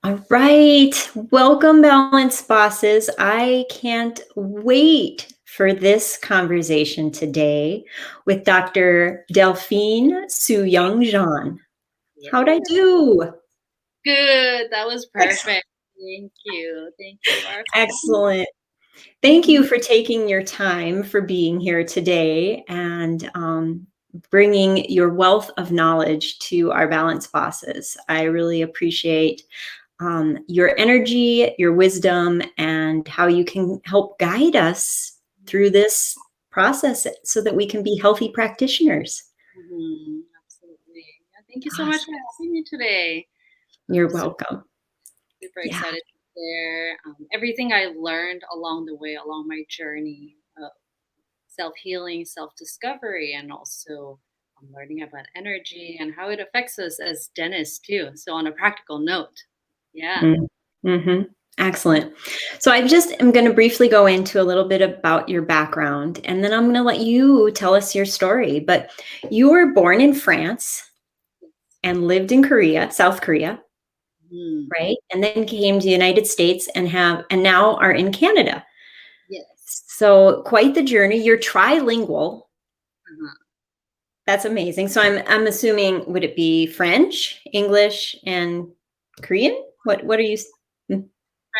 All right. Welcome, Balance Bosses. I can't wait for this conversation today with Dr. Delphine Suyoung Jeong. How'd I Yeah. do? Good. That was Excellent. perfect. Thank you. Thank you for asking. Excellent. Thank you for taking your time for being here today and bringing your wealth of knowledge to our Balance Bosses. I really appreciate your energy, your wisdom, and how you can help guide us through this process so that we can be healthy practitioners. Absolutely. Yeah, thank you so much for Awesome. having me today. You're Super, welcome. super Yeah. excited to share everything I learned along the way, along my journey of self healing, self discovery, and also learning about energy and how it affects us as dentists, too. So, on a practical note, yeah. Mm-hmm. Excellent. So I just am going to briefly go into a little bit about your background, and then I'm going to let you tell us your story. But you were born in France and lived in Korea, South Korea, Mm, right? And then came to the United States and now are in Canada. yes. So quite the journey. You're trilingual. Uh-huh. That's amazing. So I'm assuming, would it be French, English, and Korean? What are you? Hmm,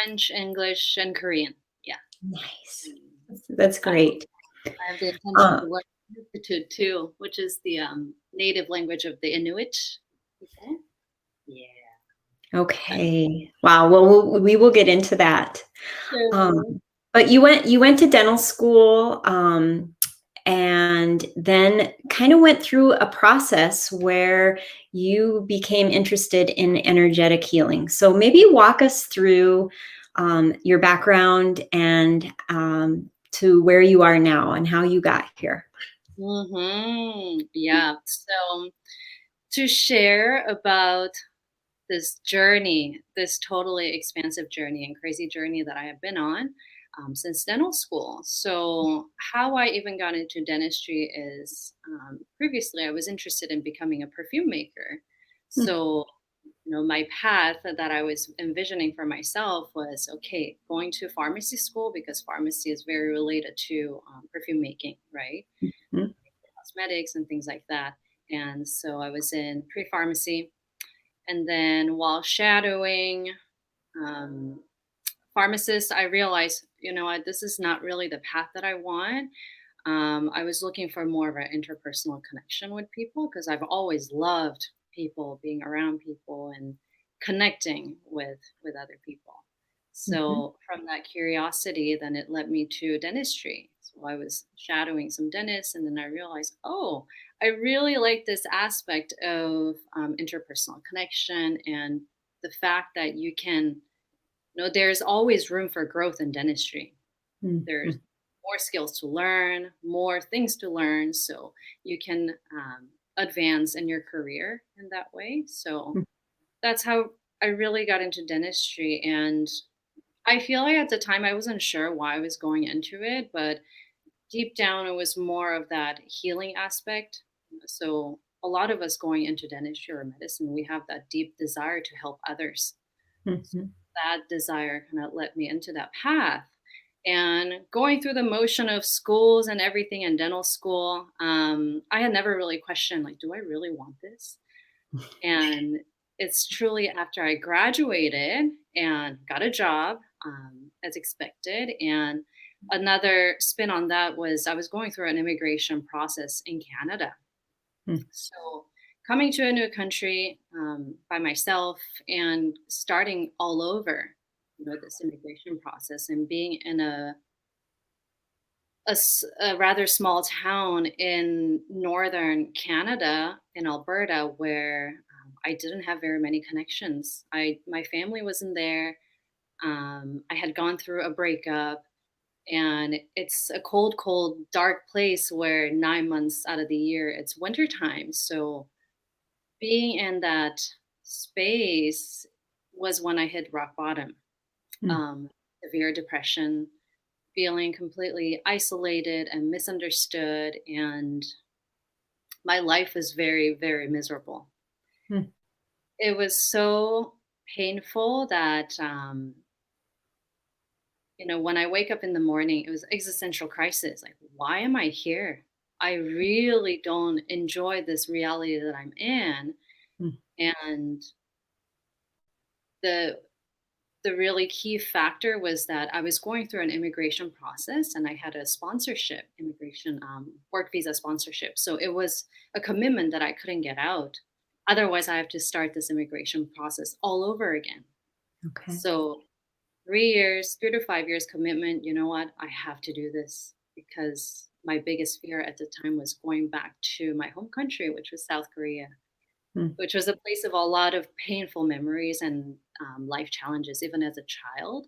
French, English, and Korean. Yeah. Nice. Mm. That's great. I have the intention Uh, to learn Institute too, which is the native language of the Inuit people. Yeah. okay. Wow. Well, we will get into that. Um, So, but you went to dental school, and then kind of went through a process where you became interested in energetic healing. So maybe walk us through your background and to where you are now and how you got here. yeah. So to share about this journey, this totally expansive journey and crazy journey that I have been on since dental school. So, how I even got into dentistry is previously I was interested in becoming a perfume maker. Hmm. So, my path that I was envisioning for myself was okay, going to pharmacy school because pharmacy is very related to perfume making, right? Mhm. Cosmetics and things like that. And so I was in pre pharmacy, and then while shadowing um, pharmacists, I realized, what, this is not really the path that I want. I was looking for more of an interpersonal connection with people because I've always loved people, being around people, and connecting with other people. Mhm. So from that curiosity, then it led me to dentistry. So I was shadowing some dentists, and then I realized, oh, I really like this aspect of interpersonal connection and the fact that you can, there's always room for growth in dentistry. There's Mhm. more skills to learn, more things to learn, so you can advance in your career in that way. So that's how I really got into dentistry. And I feel like at the time I wasn't sure why I was going into it, but deep down it was more of that healing aspect. So a lot of us going into dentistry or medicine, we have that deep desire to help others. Mhm. That desire kind of led me into that path. And going through the motion of schools and everything in dental school, I had never really questioned, like, do I really want this? And it's truly after I graduated and got a job as expected. And another spin on that was I was going through an immigration process in Canada. Mhm. So coming to a new country by myself and starting all over, this immigration process and being in a rather small town in northern Canada in Alberta where I didn't have very many connections. My family wasn't there. I had gone through a breakup, and it's a cold, cold, dark place where 9 months out of the year it's wintertime. So being in that space was when I hit rock bottom. Mhm. Um, Severe depression, feeling completely isolated and misunderstood, and my life was very, very miserable. Mhm. It was so painful that when I wake up in the morning, it was existential crisis. Like, why am I here? I really don't enjoy this reality that I'm in. Mm. And the the really key factor was that I was going through an immigration process and I had a sponsorship, immigration work visa sponsorship. So it was a commitment that I couldn't get out. Otherwise, I have to start this immigration process all over again. Okay. So 3 years, 3 to 5 years commitment. You know what? I have to do this because my biggest fear at the time was going back to my home country, which was South Korea, Mm. which was a place of a lot of painful memories and life challenges, even as a child.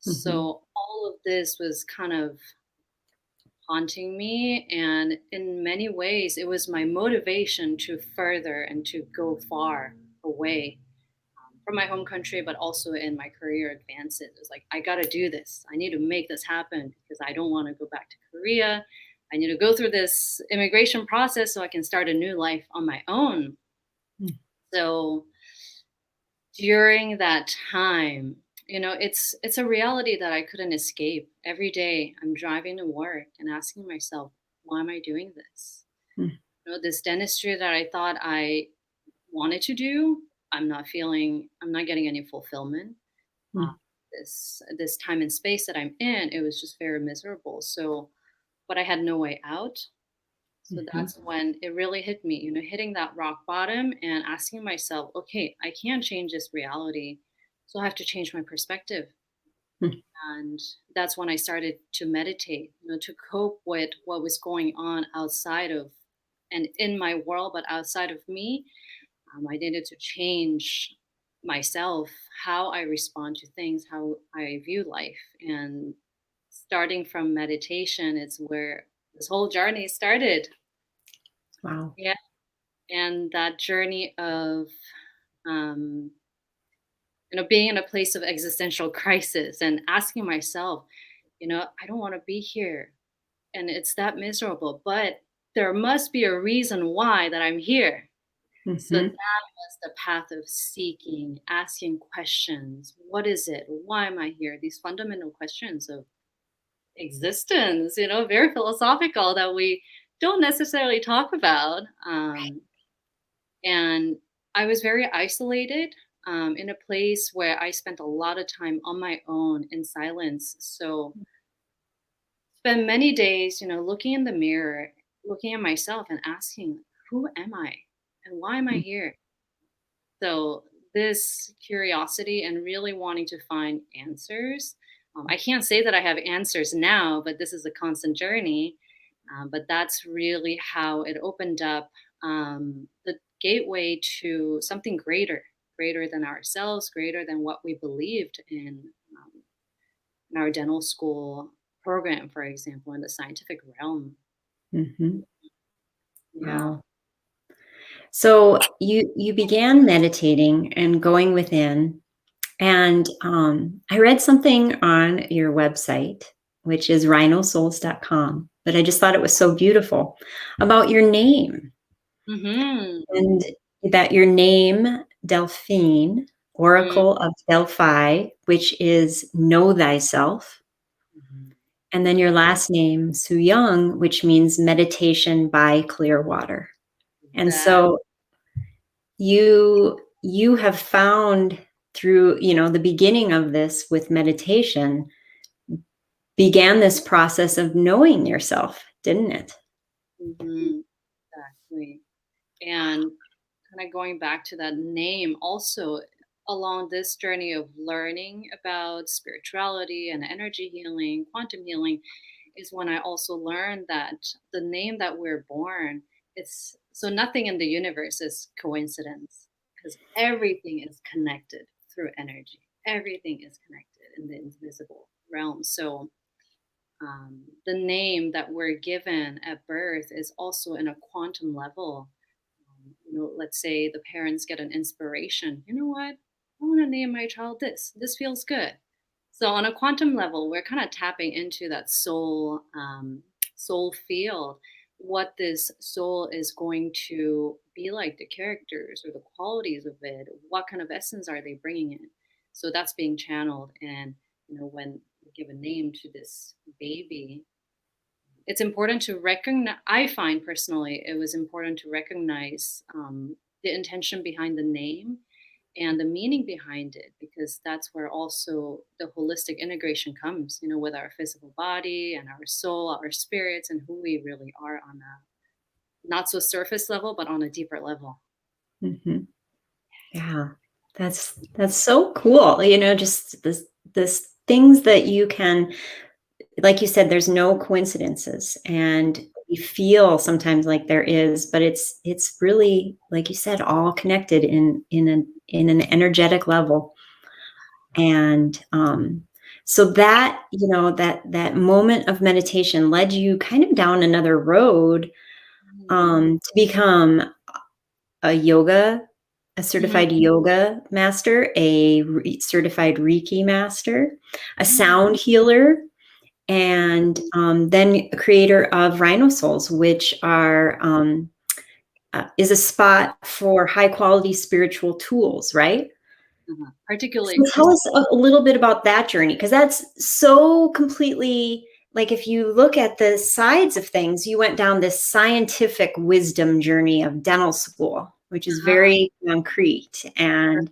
Mhm. So all of this was kind of haunting me. And in many ways, it was my motivation to further and to go far away from my home country, but also in my career advances. It's like, I got to do this. I need to make this happen because I don't want to go back to Korea. I need to go through this immigration process so I can start a new life on my own. Mm. So during that time, it's a reality that I couldn't escape. Every day I'm driving to work and asking myself, why am I doing this? Mm. This dentistry that I thought I wanted to do, I'm not getting any fulfillment. Uh, Mm. this time and space that I'm in, it was just very miserable. So, but I had no way out. So Mhm. that's when it really hit me, hitting that rock bottom and asking myself, okay, I can't change this reality. So I have to change my perspective. Mm. And that's when I started to meditate, to cope with what was going on outside of and in my world, but outside of me. I needed to change myself, how I respond to things, how I view life. And starting from meditation, it's where this whole journey started. Wow. Yeah. And that journey of, um, being in a place of existential crisis and asking myself, I don't want to be here. And it's that miserable, but there must be a reason why that I'm here. So that Mhm. was the path of seeking, asking questions. What is it? Why am I here? These fundamental questions of existence, very philosophical that we don't necessarily talk about. And I was very isolated in a place where I spent a lot of time on my own in silence. So spend many days, looking in the mirror, looking at myself and asking, who am I? And why am I Mm. here? So this curiosity and really wanting to find answers. I can't say that I have answers now, but this is a constant journey. But that's really how it opened up the gateway to something greater, greater than ourselves, greater than what we believed in our dental school program, for example, in the scientific realm. Mhm. Yeah. Wow. So you began meditating and going within, and I read something on your website, which is rhinosouls.com, but I just thought it was so beautiful about your name. Mm-hmm. And that your name, Delphine, Oracle of Delphi, which is know thyself, Mm-hmm. and then your last name, Suyoung, which means meditation by clear water. And That. so you have found through, the beginning of this with meditation began this process of knowing yourself, didn't it? Mm-hmm. Exactly. And kind of going back to that name, also along this journey of learning about spirituality and energy healing, quantum healing, is when I also learned that the name that we're born, it's so nothing in the universe is coincidence because everything is connected through energy. Everything is connected in the invisible realm. So the name that we're given at birth is also in a quantum level. Let's say the parents get an inspiration. You know what? I want to name my child this. This feels good. So on a quantum level, we're kind of tapping into that soul field. What this soul is going to be like, the characters or the qualities of it? What kind of essence are they bringing in? So that's being channeled. And, when we give a name to this baby, it's important to recognize. I find personally it was important to recognize the intention behind the name and the meaning behind it, because that's where also the holistic integration comes, with our physical body and our soul, our spirits, and who we really are on a not so surface level, but on a deeper level. Mhm. Yeah. That's so cool. Just this things that you can, like you said, there's no coincidences, and we feel sometimes like there is, but it's really, like you said, all connected in an energetic level. And so that, that moment of meditation led you kind of down another road, Mhm. to become a yoga a Mhm. certified yoga master, a certified Reiki master, a sound healer, and then a creator of Rhino Souls, which is a spot for high quality spiritual tools, right? Particularly So tell us a little bit about that journey, because that's so completely, like, if you look at the sides of things, you went down this scientific wisdom journey of dental school, which is uh, very concrete, and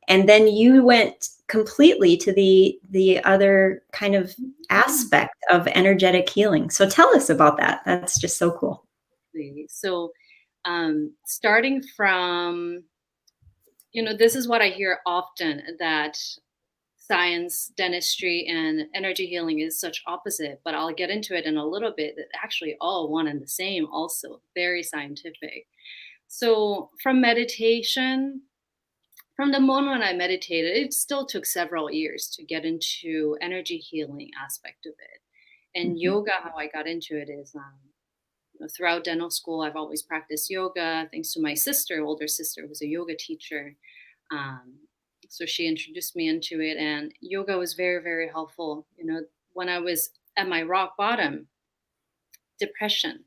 then you went completely to the other kind of aspect of energetic healing. So tell us about that. That's just so cool. so starting from, this is what I hear often, that science, dentistry, and energy healing is such opposite, but I'll get into it in a little bit. That actually all one and the same, also very scientific. So from meditation, from the moment I meditated, it still took several years to get into energy healing aspect of it. And Mhm, yoga, how I got into it is, throughout dental school, I've always practiced yoga thanks to my sister, older sister, who's a yoga teacher. Um, so she introduced me into it, and yoga was very, very helpful. When I was at my rock bottom, depression,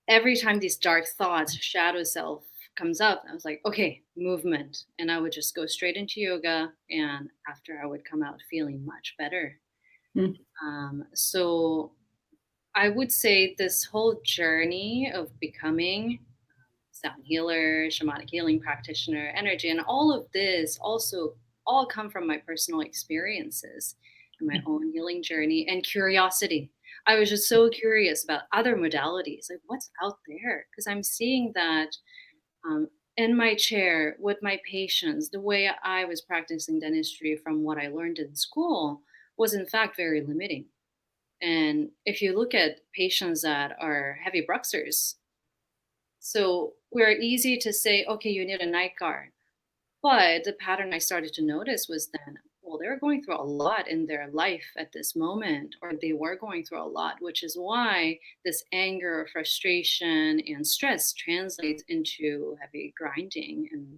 every time these dark thoughts, shadow self comes up, I was like, okay, movement. And I would just go straight into yoga. And after, I would come out feeling much better. mm, So I would say this whole journey of becoming sound healer, shamanic healing practitioner, energy, and all of this also all come from my personal experiences and my mm, own healing journey and curiosity. I was just so curious about other modalities, like what's out there, because I'm seeing that um, in my chair with my patients, the way I was practicing dentistry from what I learned in school was in fact very limiting. And if you look at patients that are heavy bruxers, so we're easy to say, okay, you need a night guard. But the pattern I started to notice was then, well, they're going through a lot in their life at this moment, or they were going through a lot, which is why this anger, frustration, and stress translates into heavy grinding and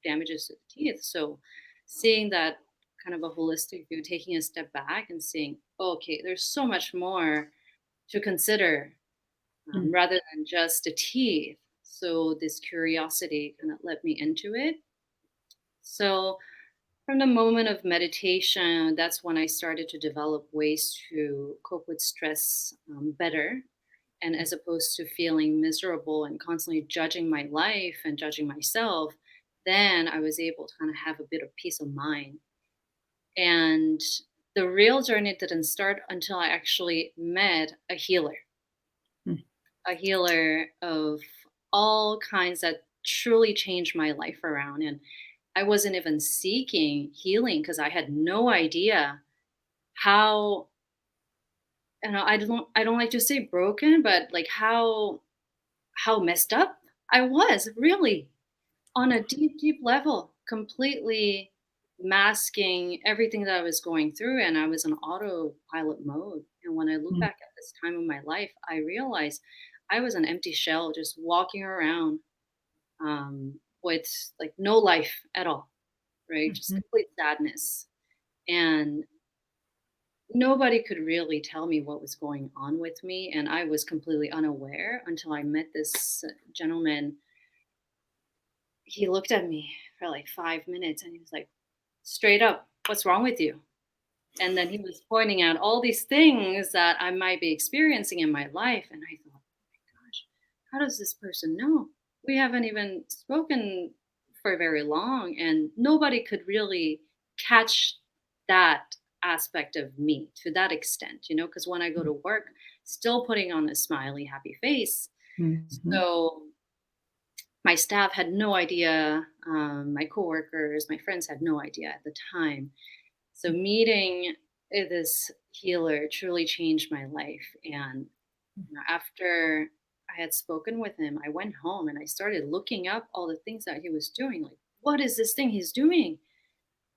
damages to the teeth. So seeing that kind of a holistic view, taking a step back and seeing, okay, there's so much more to consider mm, rather than just the teeth. So this curiosity kind of led me into it. So from the moment of meditation, that's when I started to develop ways to cope with stress better. And as opposed to feeling miserable and constantly judging my life and judging myself, then I was able to kind of have a bit of peace of mind. And the real journey didn't start until I actually met mm, a healer of all kinds that truly changed my life around. And I wasn't even seeking healing because I had no idea how, I don't like to say broken, but like how messed up I was, really, on a deep, deep level, completely masking everything that I was going through, and I was in autopilot mode. And when I look mm, back at this time of my life, I realized I was an empty shell just walking around with like no life at all, right? Just mhm, complete sadness. And nobody could really tell me what was going on with me. And I was completely unaware until I met this gentleman he looked at me for like 5 minutes and he was like, straight up, what's wrong with you? And then he was pointing out all these things that I might be experiencing in my life. And I thought, oh my gosh, how does this person know? We haven't even spoken for very long, and nobody could really catch that aspect of me to that extent, because when I go to work, still putting on a smiley, happy face. Mhm. So my staff had no idea. My coworkers, my friends had no idea at the time. So meeting this healer truly changed my life. And after I had spoken with him, I went home and I started looking up all the things that he was doing. Like, what is this thing he's doing?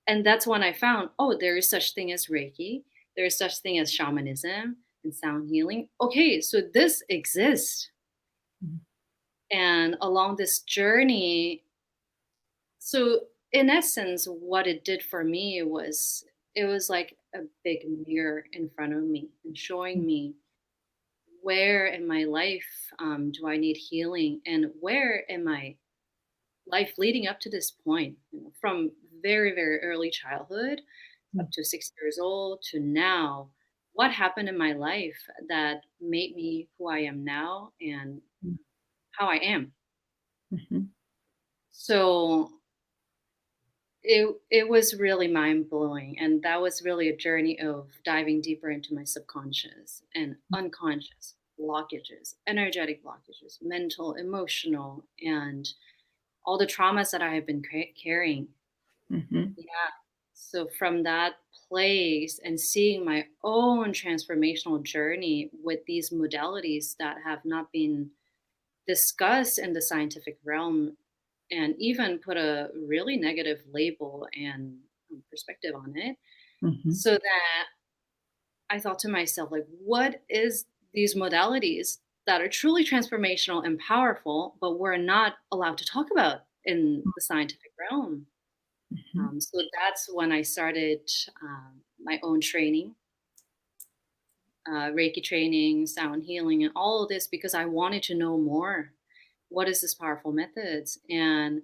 And that's when I found, oh, there is such thing as Reiki. There is such thing as shamanism and sound healing. Okay, so this exists. And along this journey, so in essence, what it did for me was it was like a big mirror in front of me and showing me where in my life do I need healing, and where in my life leading up to this point, from very, very early childhood up to 6 years old to now, what happened in my life that made me who I am now and how I am. Mhm. So it was really mind-blowing, and that was really a journey of diving deeper into my subconscious and unconscious blockages, energetic blockages, mental, emotional, and all the traumas that I have been carrying. Mhm. Yeah. So from that place and seeing my own transformational journey with these modalities that have not been discussed in the scientific realm, and even put a really negative label and perspective on it, Mhm. so that I thought to myself, like, what is these modalities that are truly transformational and powerful, but we're not allowed to talk about in the scientific realm? Mhm. So that's when I started my own training, Reiki training, sound healing, and all of this because I wanted to know more. What is this powerful methods? And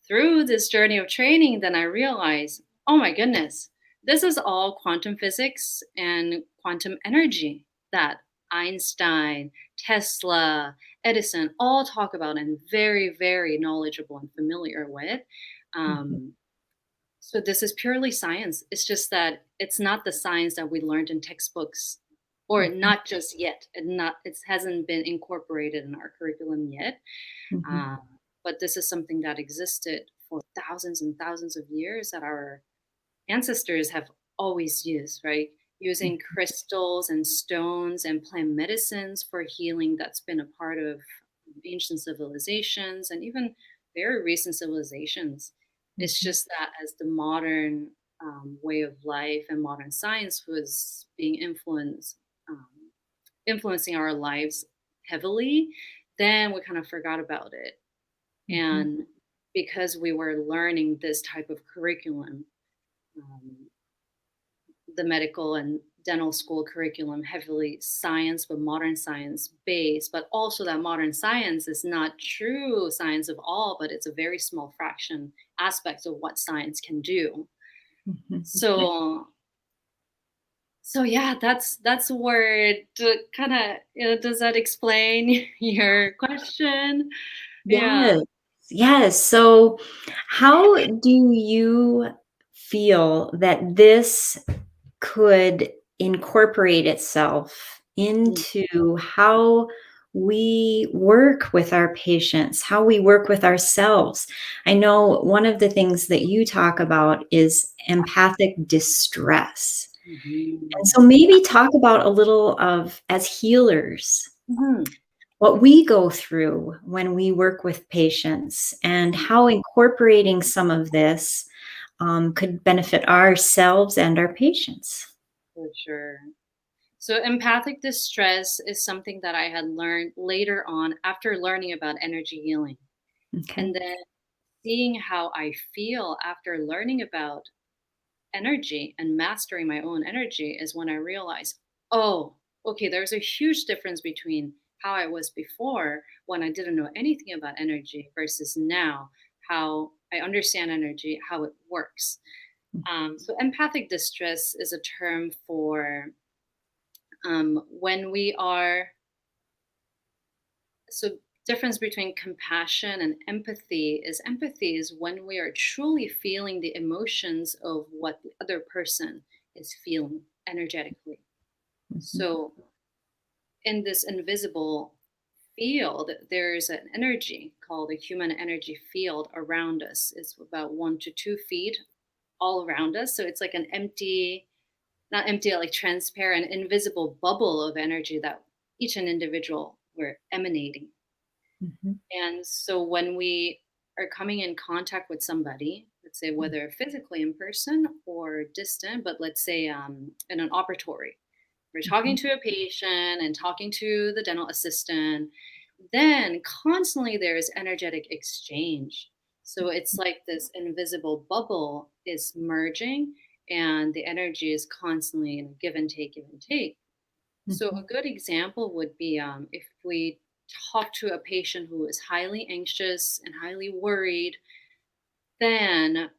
through this journey of training, then I realized, oh my goodness, this is all quantum physics and quantum energy that Einstein, Tesla, Edison all talk about and very, very knowledgeable and familiar with. Mhm. Um, so this is purely science. It's just that it's not the science that we learned in textbooks, or Mhm. not just yet. And not it hasn't been incorporated in our curriculum yet. Mhm. Um, but this is something that existed for thousands and thousands of years that our ancestors have always used, right? Using crystals and stones and plant medicines for healing, that's been a part of ancient civilizations and even very recent civilizations. It's Mhm. just that as the modern way of life and modern science was being um, influencing our lives heavily, then we kind of forgot about it. Mhm. And because we were learning this type of curriculum, um, the medical and dental school curriculum heavily science, but modern science based, but also that modern science is not true science of all, but it's a very small fraction aspect of what science can do. Mhm. So yeah, that's where it kind of, does that explain your question? Yeah. Yes. Yes. So, how do you feel that this could incorporate itself Mm. into how we work with our patients, how we work with ourselves? I know one of the things that you talk about is empathic distress. And Mhm. so maybe talk about a little of, as healers, Mhm. what we go through when we work with patients and how incorporating some of this could benefit ourselves and our patients. For sure. So, empathic distress is something that I had learned later on after learning about energy healing. Okay. And then seeing how I feel after learning about energy and mastering my own energy is when I realized, oh, okay, there's a huge difference between how I was before when I didn't know anything about energy versus now, how I understand energy, how it works. So empathic distress is a term for when we are, so difference between compassion and empathy is when we are truly feeling the emotions of what the other person is feeling energetically. Mhm. So in this invisible field, there's an energy called a human energy field around us. It's about 1 to 2 feet all around us. So it's like an empty, not empty, like transparent, invisible bubble of energy that each an individual we're emanating. Mhm. And so when we are coming in contact with somebody, let's say whether physically in person or distant, but let's say in an operatory, we're talking Mhm. to a patient and talking to the dental assistant, then constantly there's energetic exchange. So it's like this invisible bubble is merging and the energy is constantly in give and take, give and take. So a Mhm. good example would be if we talk to a patient who is highly anxious and highly worried, then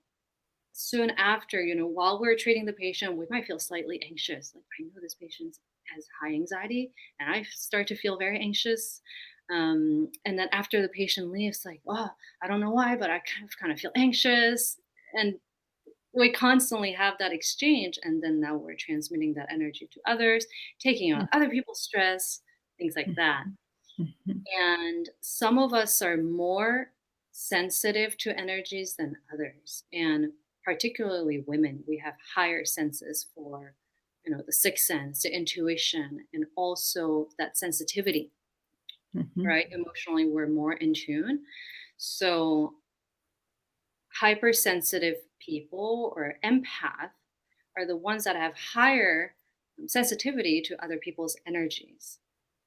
soon after, while we're treating the patient, we might feel slightly anxious. Like, I know this patient has high anxiety, and I start to feel very anxious. And then after the patient leaves, like, oh, I don't know why, but I kind of feel anxious. And we constantly have that exchange, and then now we're transmitting that energy to others, taking on other people's stress, things like that. Mhm. Mhm. And some of us are more sensitive to energies than others, and particularly women, we have higher senses for the sixth sense, the intuition, and also that sensitivity. Mhm. Right, emotionally we're more in tune. So hypersensitive people or empath are the ones that have higher sensitivity to other people's energies.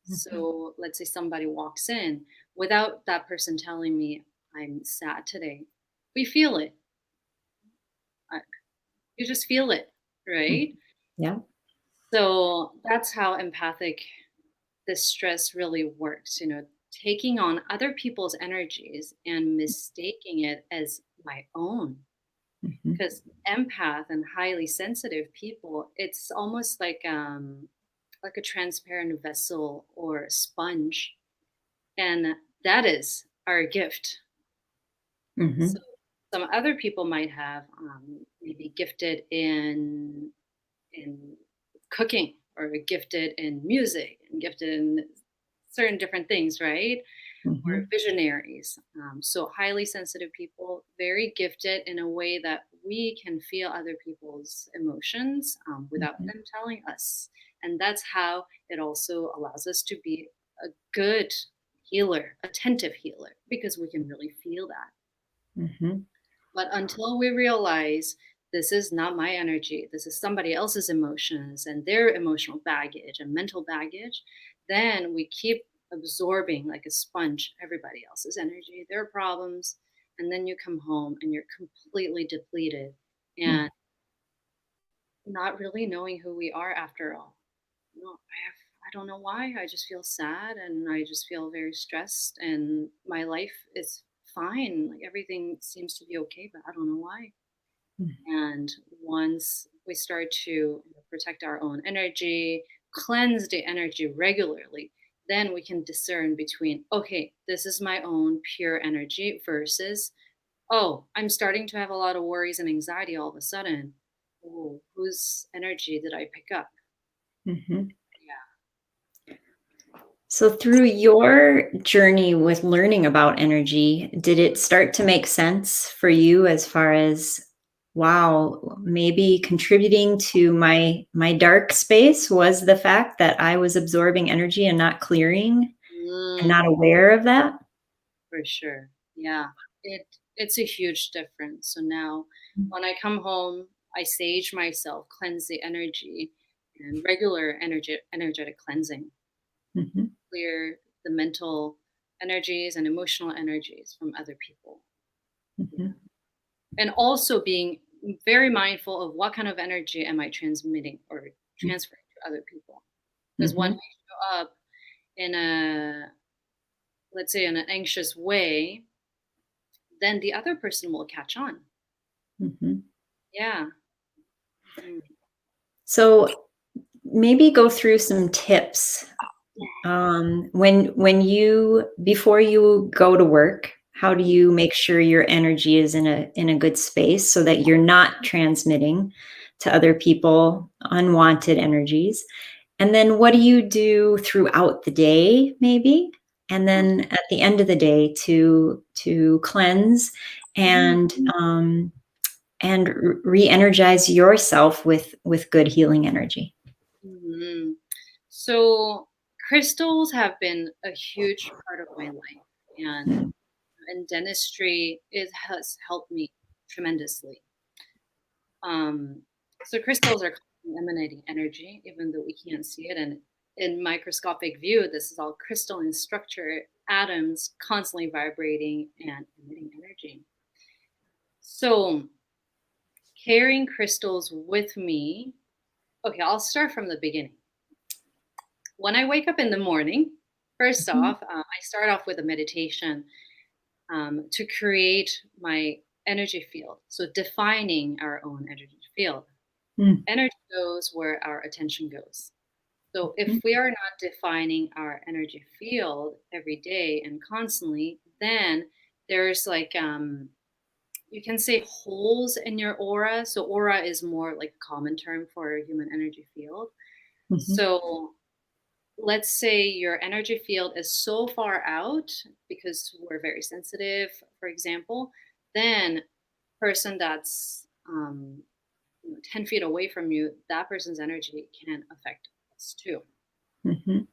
Mhm. So let's say somebody walks in without that person telling me, I'm sad today. We feel it. Uh, You just feel it, Mhm. right? Yeah. So that's how empathic distress really works, taking on other people's energies and mistaking it as my own. Mhm. Because empath and highly sensitive people, it's almost like a transparent vessel or sponge, and that is our gift. So Mhm. some other people might have maybe gifted in cooking or gifted in music and gifted in certain different things, right? Or Mhm. visionaries. So highly sensitive people, very gifted in a way that we can feel other people's emotions without Mhm. them telling us. And that's how it also allows us to be a good healer, attentive healer, because we can really feel that. Mhm. But until we realize this is not my energy, this is somebody else's emotions and their emotional baggage and mental baggage, then we keep absorbing like a sponge everybody else's energy, their problems. And then you come home and you're completely depleted and Mhm. not really knowing who we are after all. No, I don't know why. I just feel sad and I just feel very stressed and my life is fine. Like everything seems to be okay, but I don't know why. And once we start to protect our own energy, cleanse the energy regularly, then we can discern between, okay, this is my own pure energy versus, oh, I'm starting to have a lot of worries and anxiety all of a sudden. Oh, whose energy did I pick up? Mhm. Yeah. So, through your journey with learning about energy, did it start to make sense for you as far as, wow, maybe contributing to my dark space was the fact that I was absorbing energy and not clearing and Mm, not aware of that? for sure. Yeah. It's a huge difference. So now when I come home, I sage myself, cleanse the energy, and regular energetic cleansing, Mhm. clear the mental energies and emotional energies from other people. Yeah. Mhm. And also being very mindful of what kind of energy am I transmitting or transferring to other people. Because when Mhm. we show up in a, let's say, in an anxious way, then the other person will catch on. Mhm. Yeah. Mhm. So maybe go through some tips. When you before you go to work, how do you make sure your energy is in a good space so that you're not transmitting to other people unwanted energies? And then what do you do throughout the day, maybe? And then at the end of the day to cleanse and re-energize yourself with good healing energy. Mhm. So crystals have been a huge part of my life, Mm, and dentistry it has helped me tremendously. Um, so crystals are constantly emanating energy, even though we can't see it. And in microscopic view, this is all crystalline structure, atoms constantly vibrating and emitting energy. So carrying crystals with me. Okay, I'll start from the beginning. When I wake up in the morning, first mhm, off, I start off with a meditation to create my energy field. So defining our own energy field. mm, Energy goes where our attention goes. So if mhm, we are not defining our energy field every day and constantly, then there's like you can say holes in your aura. So aura is more like a common term for a human energy field. mhm, So let's say your energy field is so far out because we're very sensitive, for example, then person that's 10 feet away from you, that person's energy can affect us too. mhm,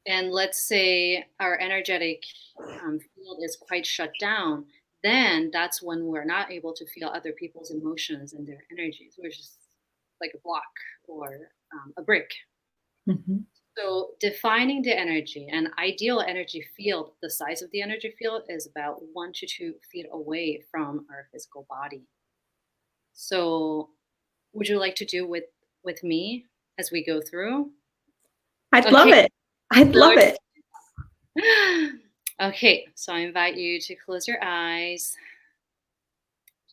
And let's say our energetic field is quite shut down, then that's when we're not able to feel other people's emotions and their energies. We're just like a block or a brick. mhm, So defining the energy, an ideal energy field, the size of the energy field is about 1 to 2 feet away from our physical body. So would you like to do with me as we go through? I'd love Okay. it. I'd love it. Okay, so I invite you to close your eyes,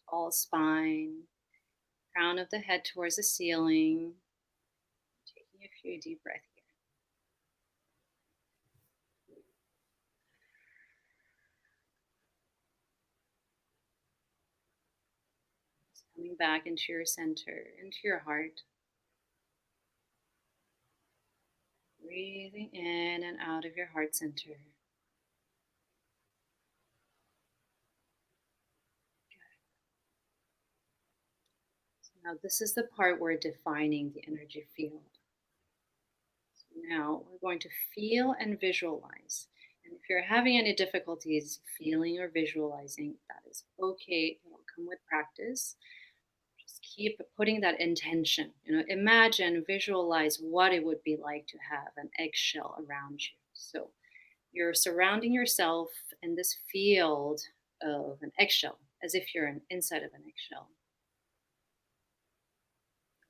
all spine, crown of the head towards the ceiling, taking a few deep breaths here. Just coming back into your center, into your heart, breathing in and out of your heart center. So now this is the part where defining the energy field. Now we're going to feel and visualize. And if you're having any difficulties feeling or visualizing, that is okay. It'll come with practice. Just keep putting that intention. Imagine, visualize what it would be like to have an eggshell around you. So you're surrounding yourself in this field of an eggshell, as if you're inside of an eggshell,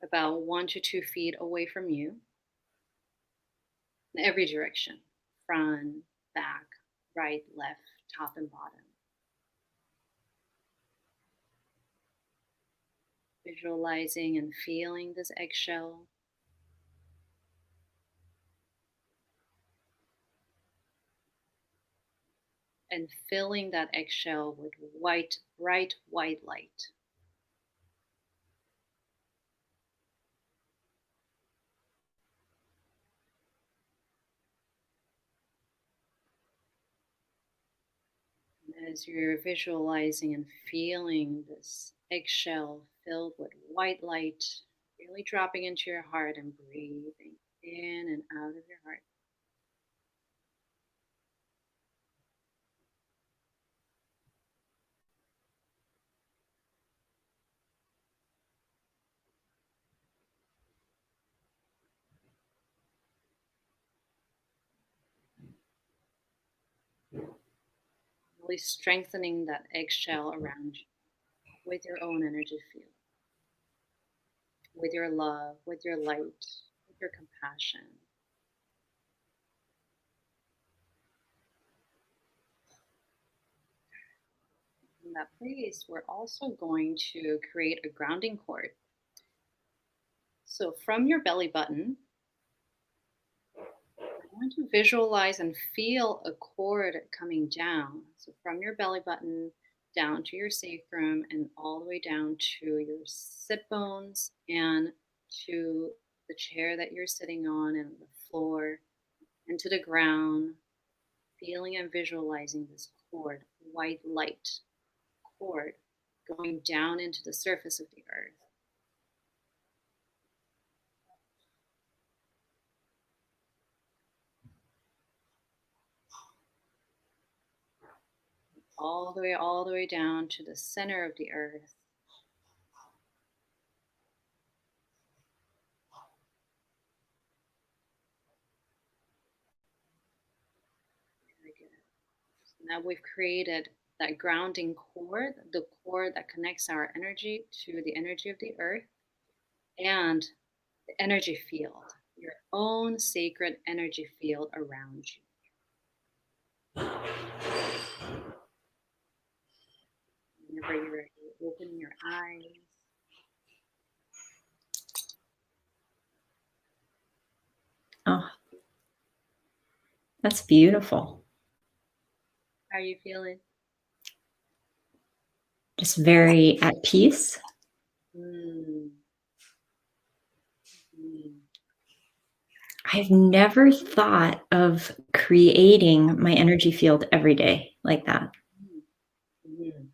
about 1 to 2 feet away from you in every direction, front, back, right, left, top, and bottom. Visualizing and feeling this eggshell, and filling that eggshell with white, bright white light. And as you're visualizing and feeling this eggshell filled with white light, really dropping into your heart and breathing in and out of your heart. Really strengthening that eggshell around you with your own energy field, with your love, with your light, with your compassion. from that place, we're also going to create a grounding cord. So from your belly button, I want to visualize and feel a cord coming down. So from your belly button down to your sacrum and all the way down to your sit bones and to the chair that you're sitting on and the floor and to the ground, feeling and visualizing this cord, white light cord going down into the surface of the earth. All the way down to the center of the earth. Very good. So now we've created that grounding cord, the cord that connects our energy to the energy of the earth and the energy field, your own sacred energy field around you. Whenever you're ready, open your eyes. Oh, that's beautiful. How are you feeling? Just very at peace. Mm. Mm. I've never thought of creating my energy field every day like that. Mm.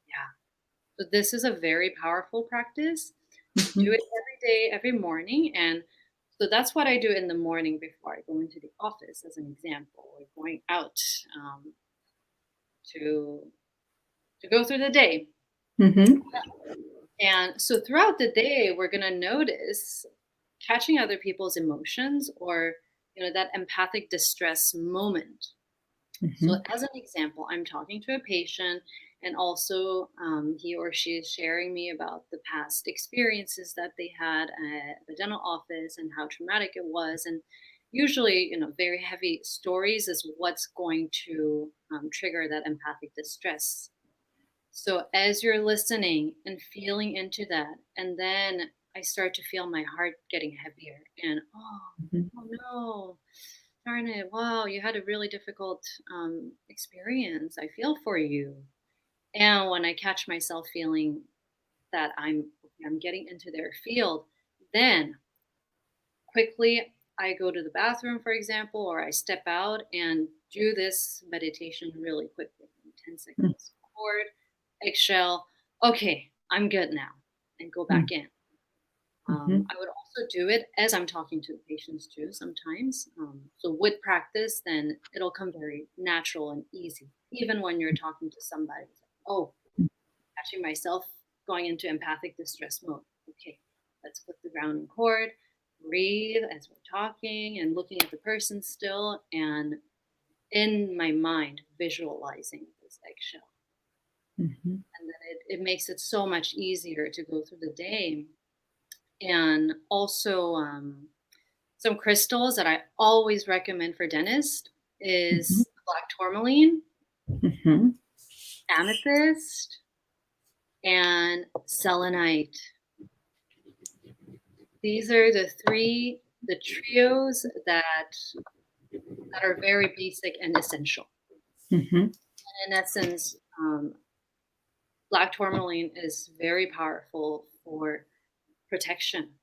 Yeah. So this is a very powerful practice. Mhm. Do it every day, every morning. And so that's what I do in the morning before I go into the office, as an example, or going out to go through the day. Mhm. And so throughout the day, we're going to notice catching other people's emotions or that empathic distress moment. So, Mhm. as an example, I'm talking to a patient, and also he or she is sharing me about the past experiences that they had at the dental office and how traumatic it was. And usually, very heavy stories is what's going to trigger that empathic distress. So, as you're listening and feeling into that, and then I start to feel my heart getting heavier, and Mhm. oh no, darn it, wow, you had a really difficult experience. I feel for you. And when I catch myself feeling that I'm getting into their field, then quickly I go to the bathroom, for example, or I step out and do this meditation really quickly. 10 Mm. seconds forward, eggshell. Okay, I'm good now, and go back Mm. in. Mhm. I would also do it as I'm talking to the patients too sometimes. So with practice, then it'll come very natural and easy, even when you're talking to somebody. It's like, oh, catching myself going into empathic distress mode. Okay, let's put the grounding cord, breathe as we're talking and looking at the person still, and in my mind, visualizing this eggshell. Mhm. And then it makes it so much easier to go through the day. And also, some crystals that I always recommend for dentists Mhm. is black tourmaline, Mhm. amethyst, and selenite. These are the trios that are very basic and essential. Mhm. In essence, black tourmaline is very powerful for protection.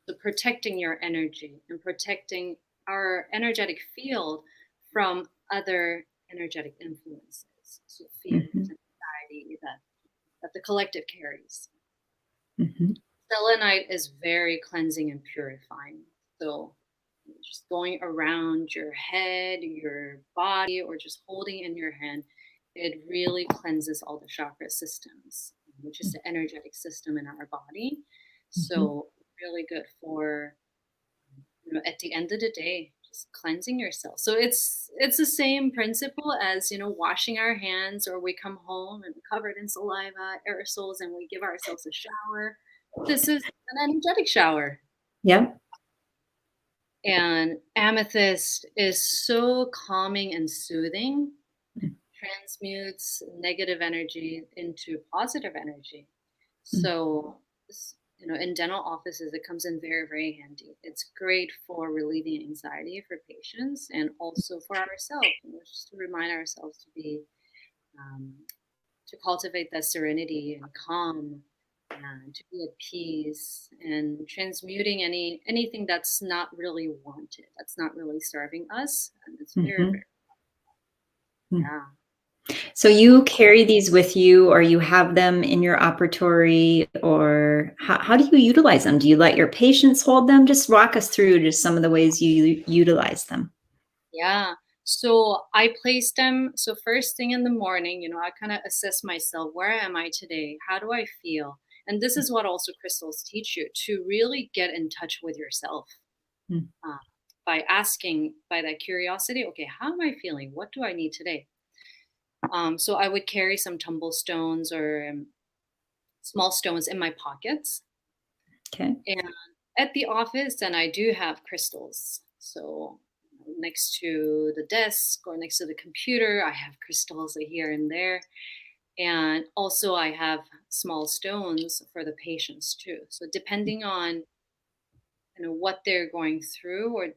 So protecting your energy and protecting our energetic field from other energetic influences, so fears Mhm. and anxiety that the collective carries. Mhm. Selenite is very cleansing and purifying. So just going around your head, your body, or just holding in your hand, it really cleanses all the chakra systems, which is the energetic system in our body. Mhm. So really good for at the end of the day, just cleansing yourself. So it's the same principle as washing our hands, or we come home and covered in saliva, aerosols, and we give ourselves a shower. This is an energetic shower. Yep. And amethyst is so calming and soothing. transmutes negative energy into positive energy. Mm. So, in dental offices, it comes in very, very handy. It's great for relieving anxiety for patients and also for ourselves, just to remind ourselves um, to cultivate that serenity and calm and to be at peace and transmuting anything that's not really wanted, that's not really serving us. And it's very, Mhm. very, Mm. yeah. So you carry these with you, or you have them in your operatory, or how do you utilize them? Do you let your patients hold them? Just walk us through just some of the ways you utilize them. Yeah. So I place them. So first thing in the morning, I kind of assess myself. Where am I today? How do I feel? And this is what also crystals teach you to really get in touch with yourself Mm. uh, by asking, by that curiosity. Okay, how am I feeling? What do I need today? So I would carry some tumble stones or small stones in my pockets. Okay. And at the office, then I do have crystals. So next to the desk or next to the computer, I have crystals here and there. And also, I have small stones for the patients too. So depending on what they're going through, or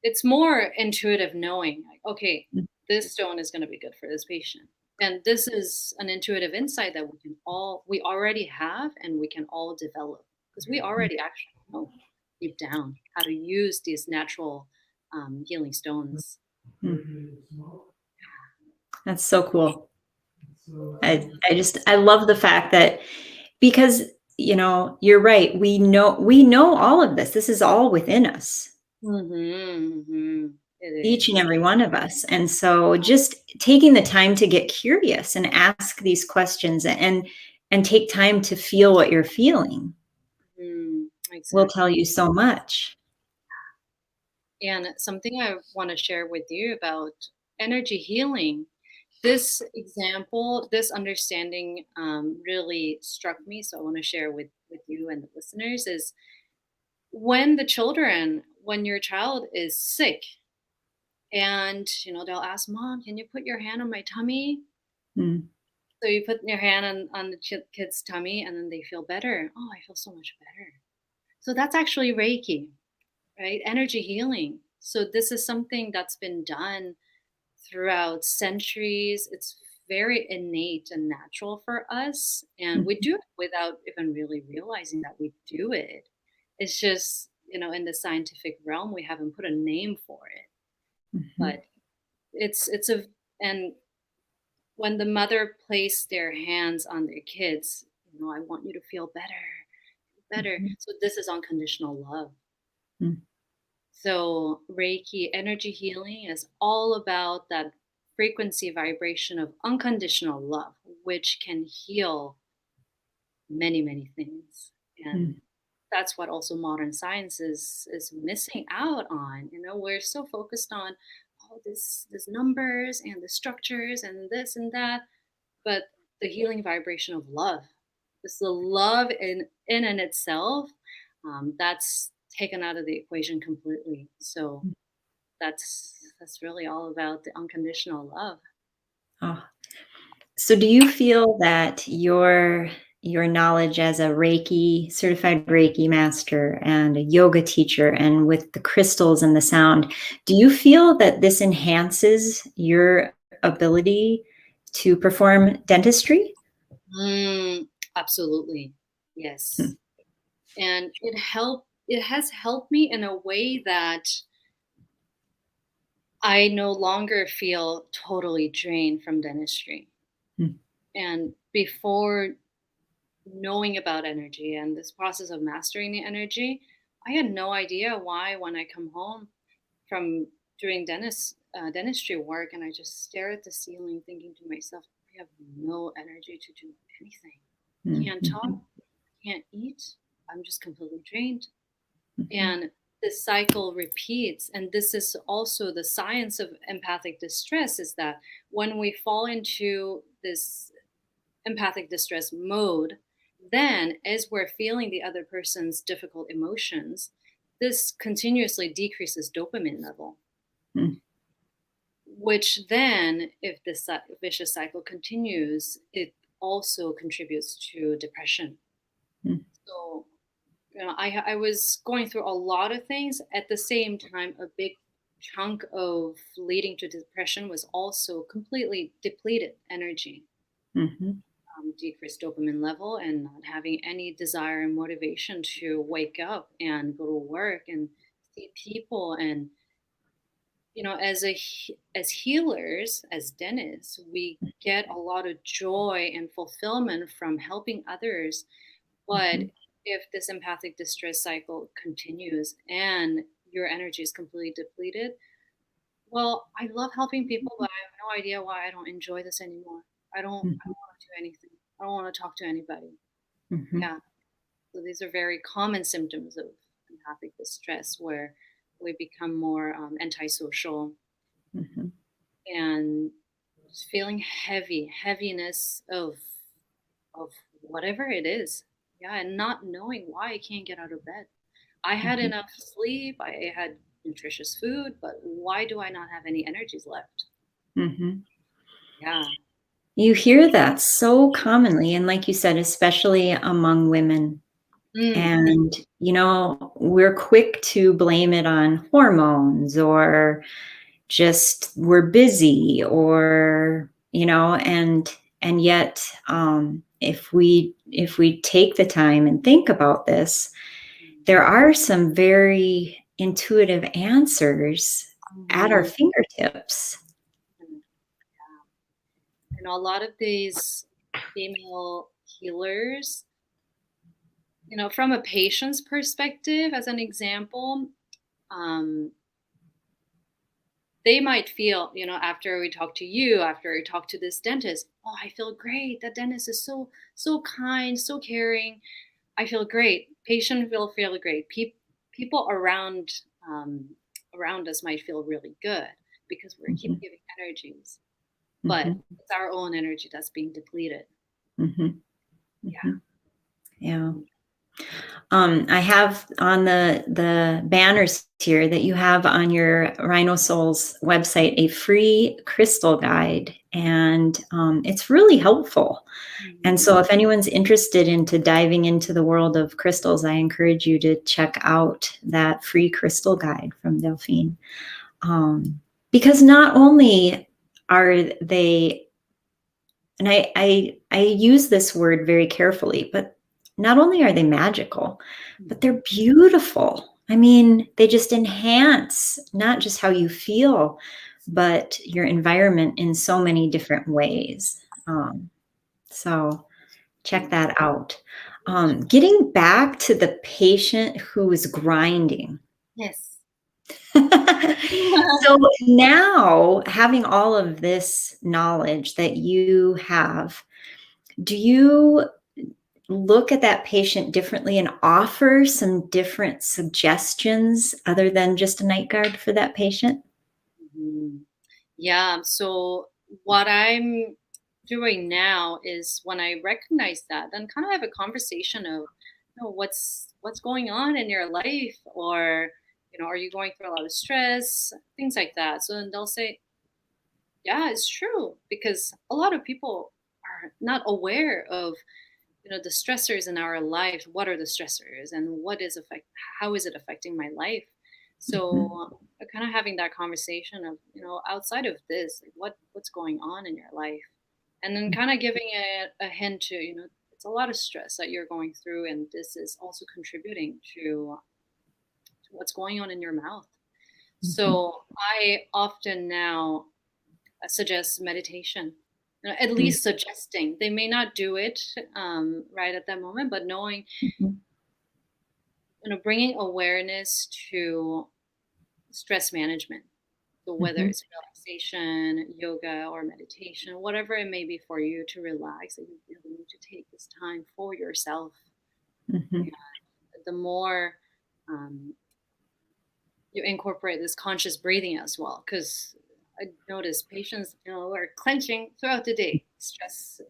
it's more intuitive knowing. Like, okay, Mm. this stone is going to be good for this patient, and this is an intuitive insight that we already have, and we can all develop because we already actually know deep down how to use these natural healing stones. Mm. That's so cool. I love the fact that, because you're right. We know all of this. This is all within us, It each and is. every one of us. And so just taking the time to get curious and ask these questions, and take time to feel what you're feeling will tell Exactly. you so much. And something I want to share with you about energy healing. This example, this understanding really struck me. So I want to share with you and the listeners is when your child is sick and, they'll ask, Mom, can you put your hand on my tummy? Mm. So you put your hand on the kid's tummy and then they feel better. Oh, I feel so much better. So that's actually Reiki, right? Energy healing. So this is something that's been done throughout centuries. It's very innate and natural for us. And we Mhm. do it without even really realizing that we do it. It's just, in the scientific realm, we haven't put a name for it. Mhm. But it's a, and when the mother placed their hands on their kids, I want you to feel better, better. Mhm. So this is unconditional love. Mm. So, Reiki energy healing is all about that frequency vibration of unconditional love, which can heal many, many things. And Mm. that's what also modern science is missing out on. We're so focused on all this numbers and the structures and this and that, but the healing vibration of love, it's the love in and itself, that's taken out of the equation completely. So that's really all about the unconditional love. Oh. So do you feel that your knowledge as a Reiki certified Reiki master and a yoga teacher, and with the crystals and the sound, do you feel that this enhances your ability to perform dentistry? Mm, absolutely. Hmm. Yes. And it has helped me in a way that I no longer feel totally drained from dentistry. Hmm. And before knowing about energy and this process of mastering the energy, I had no idea why when I come home from doing dentistry work and I just stare at the ceiling thinking to myself, I have no energy to do anything. Hmm. Can't talk, Mhm. can't eat. I'm just completely drained. Mhm. And this cycle repeats. And this is also the science of empathic distress, is that when we fall into this empathic distress mode, then as we're feeling the other person's difficult emotions, this continuously decreases dopamine level. Hmm. which then, if this vicious cycle continues, it also contributes to depression. Mm, So, I was going through a lot of things at the same time. A big chunk of leading to depression was also completely depleted energy, mhm, decreased dopamine level, and not having any desire and motivation to wake up and go to work and see people. And as healers, as dentists, we get a lot of joy and fulfillment from helping others. But mhm, if this empathic distress cycle continues and your energy is completely depleted, well, I love helping people, but I have no idea why I don't enjoy this anymore. I mhm, don't want to do anything. I don't want to talk to anybody. mhm, Yeah. So these are very common symptoms of empathic distress, where we become more antisocial, mhm. and just feeling heaviness of whatever it is. Yeah, and not knowing why I can't get out of bed. I had Mhm, enough sleep, I had nutritious food, but why do I not have any energies left? mhm. Yeah. You hear that so commonly, and like you said, especially among women. Mm. And, we're quick to blame it on hormones or just we're busy or, and yet if we take the time and think about this, there are some very intuitive answers at our Mhm. fingertips. And, a lot of these female healers, from a patient's perspective, as an example, um, they might feel, after we talk to you, after we talk to this dentist, oh, I feel great. That dentist is so kind, so caring. I feel great. Patient will feel great. People um, around us might feel really good because we keep Mhm, giving energies, but mhm, it's our own energy that's being depleted. mhm, Yeah. mhm. Yeah. Mm. I have on the banners here that you have on your Rhino Souls website a free crystal guide, and it's really helpful. And Mhm. so, if anyone's interested into diving into the world of crystals, I encourage you to check out that free crystal guide from Delphine, because not only are they, and I use this word very carefully, but not only are they magical, but Mhm. they're beautiful. I mean, they just enhance not just how you feel, but your environment in so many different ways. So check Mm. that out. Getting back to the patient who is grinding. Yes. So now, having all of this knowledge that you have, do you look at that patient differently and offer some different suggestions other than just a night guard for that patient? Mhm. Yeah. So what I'm doing now is, when I recognize that, then kind of have a conversation of, what's going on in your life, or are you going through a lot of stress, things like that. So then they'll say, yeah, it's true, because a lot of people are not aware of the stressors in our life. What are the stressors, and how is it affecting my life? Mhm, So kind of having that conversation of, outside of this, like, what's going on in your life, and then kind of giving it a hint to, it's a lot of stress that you're going through, and this is also contributing to what's going on in your mouth. mhm, So I often now suggest meditation. At mhm, least suggesting. They may not do it right at that moment, but knowing, mhm, bringing awareness to stress management. So whether mhm, it's relaxation, yoga, or meditation, whatever it may be for you to relax, that you really need to take this time for yourself. mhm, And the more um, you incorporate this conscious breathing as well, because I notice patients, are clenching throughout the day. Stress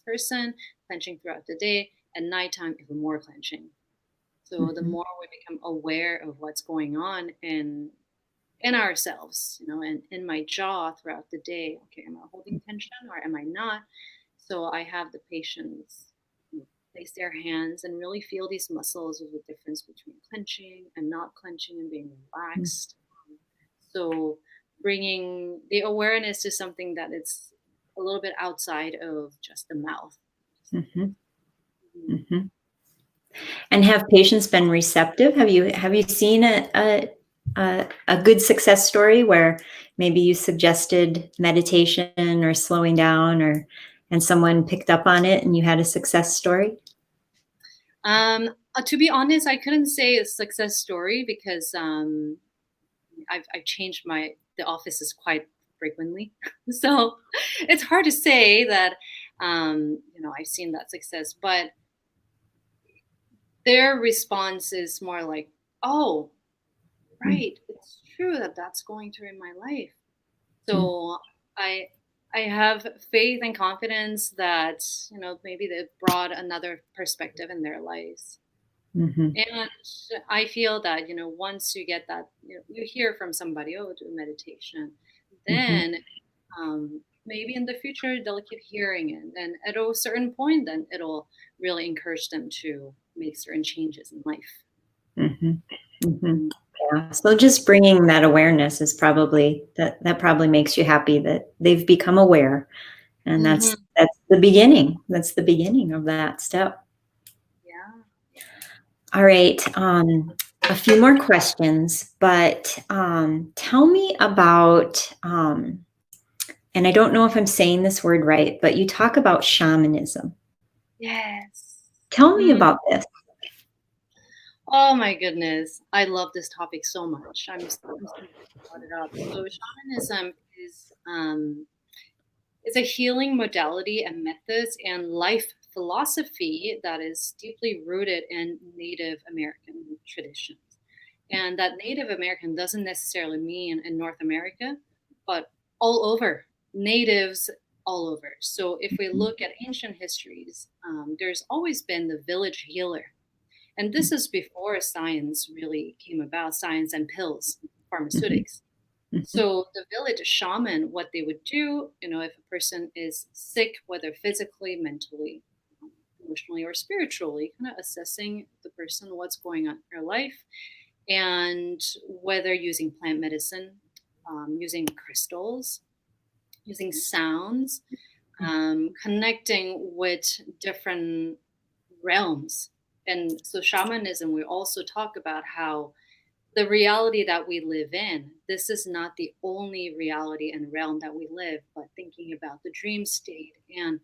person, clenching throughout the day. At nighttime, even more clenching. So the mhm, more we become aware of what's going on, and in ourselves, and in my jaw throughout the day. Okay, am I holding tension or am I not? So I have the patients place their hands and really feel these muscles of the difference between clenching and not clenching and being relaxed. So bringing the awareness to something that it's a little bit outside of just the mouth. Mm-hmm. Mhm. Mm-hmm. And have patients been receptive? Have you seen a good success story where maybe you suggested meditation or slowing down, and someone picked up on it and you had a success story? To be honest, I couldn't say a success story because I've changed the offices quite frequently, so it's hard to say that I've seen that success. But their response is more like, "Oh, right, it's true that that's going through in my life." Mm-hmm. So I I have faith and confidence that maybe they've brought another perspective in their lives. Mm-hmm. And I feel that, once you get that, you hear from somebody, oh, do meditation, Mm-hmm. then maybe in the future they'll keep hearing it. And at a certain point, then it'll really encourage them to make certain changes in life. Mm-hmm. Mm-hmm. Mm. Yeah. So just bringing that awareness is probably that probably makes you happy that they've become aware, and Mhm. that's the beginning. That's the beginning of that step. Yeah. All right. A few more questions, but tell me about, and I don't know if I'm saying this word right, but you talk about shamanism. Yes. Tell me Mm. about this. Oh my goodness. I love this topic so much. I'm so glad you brought it up. So shamanism is it's a healing modality and methods and life philosophy that is deeply rooted in Native American traditions. And that Native American doesn't necessarily mean in North America, but all over, natives all over. So if we look at ancient histories, there's always been the village healer. And this is before science really came about, science and pills, Mhm, pharmaceutics. mhm, So the village shaman, what they would do, if a person is sick, whether physically, mentally, emotionally, or spiritually, kind of assessing the person, what's going on in their life, and whether using plant medicine, using crystals, using sounds, connecting with different realms. And so shamanism, we also talk about how the reality that we live in, this is not the only reality and realm that we live, but thinking about the dream state and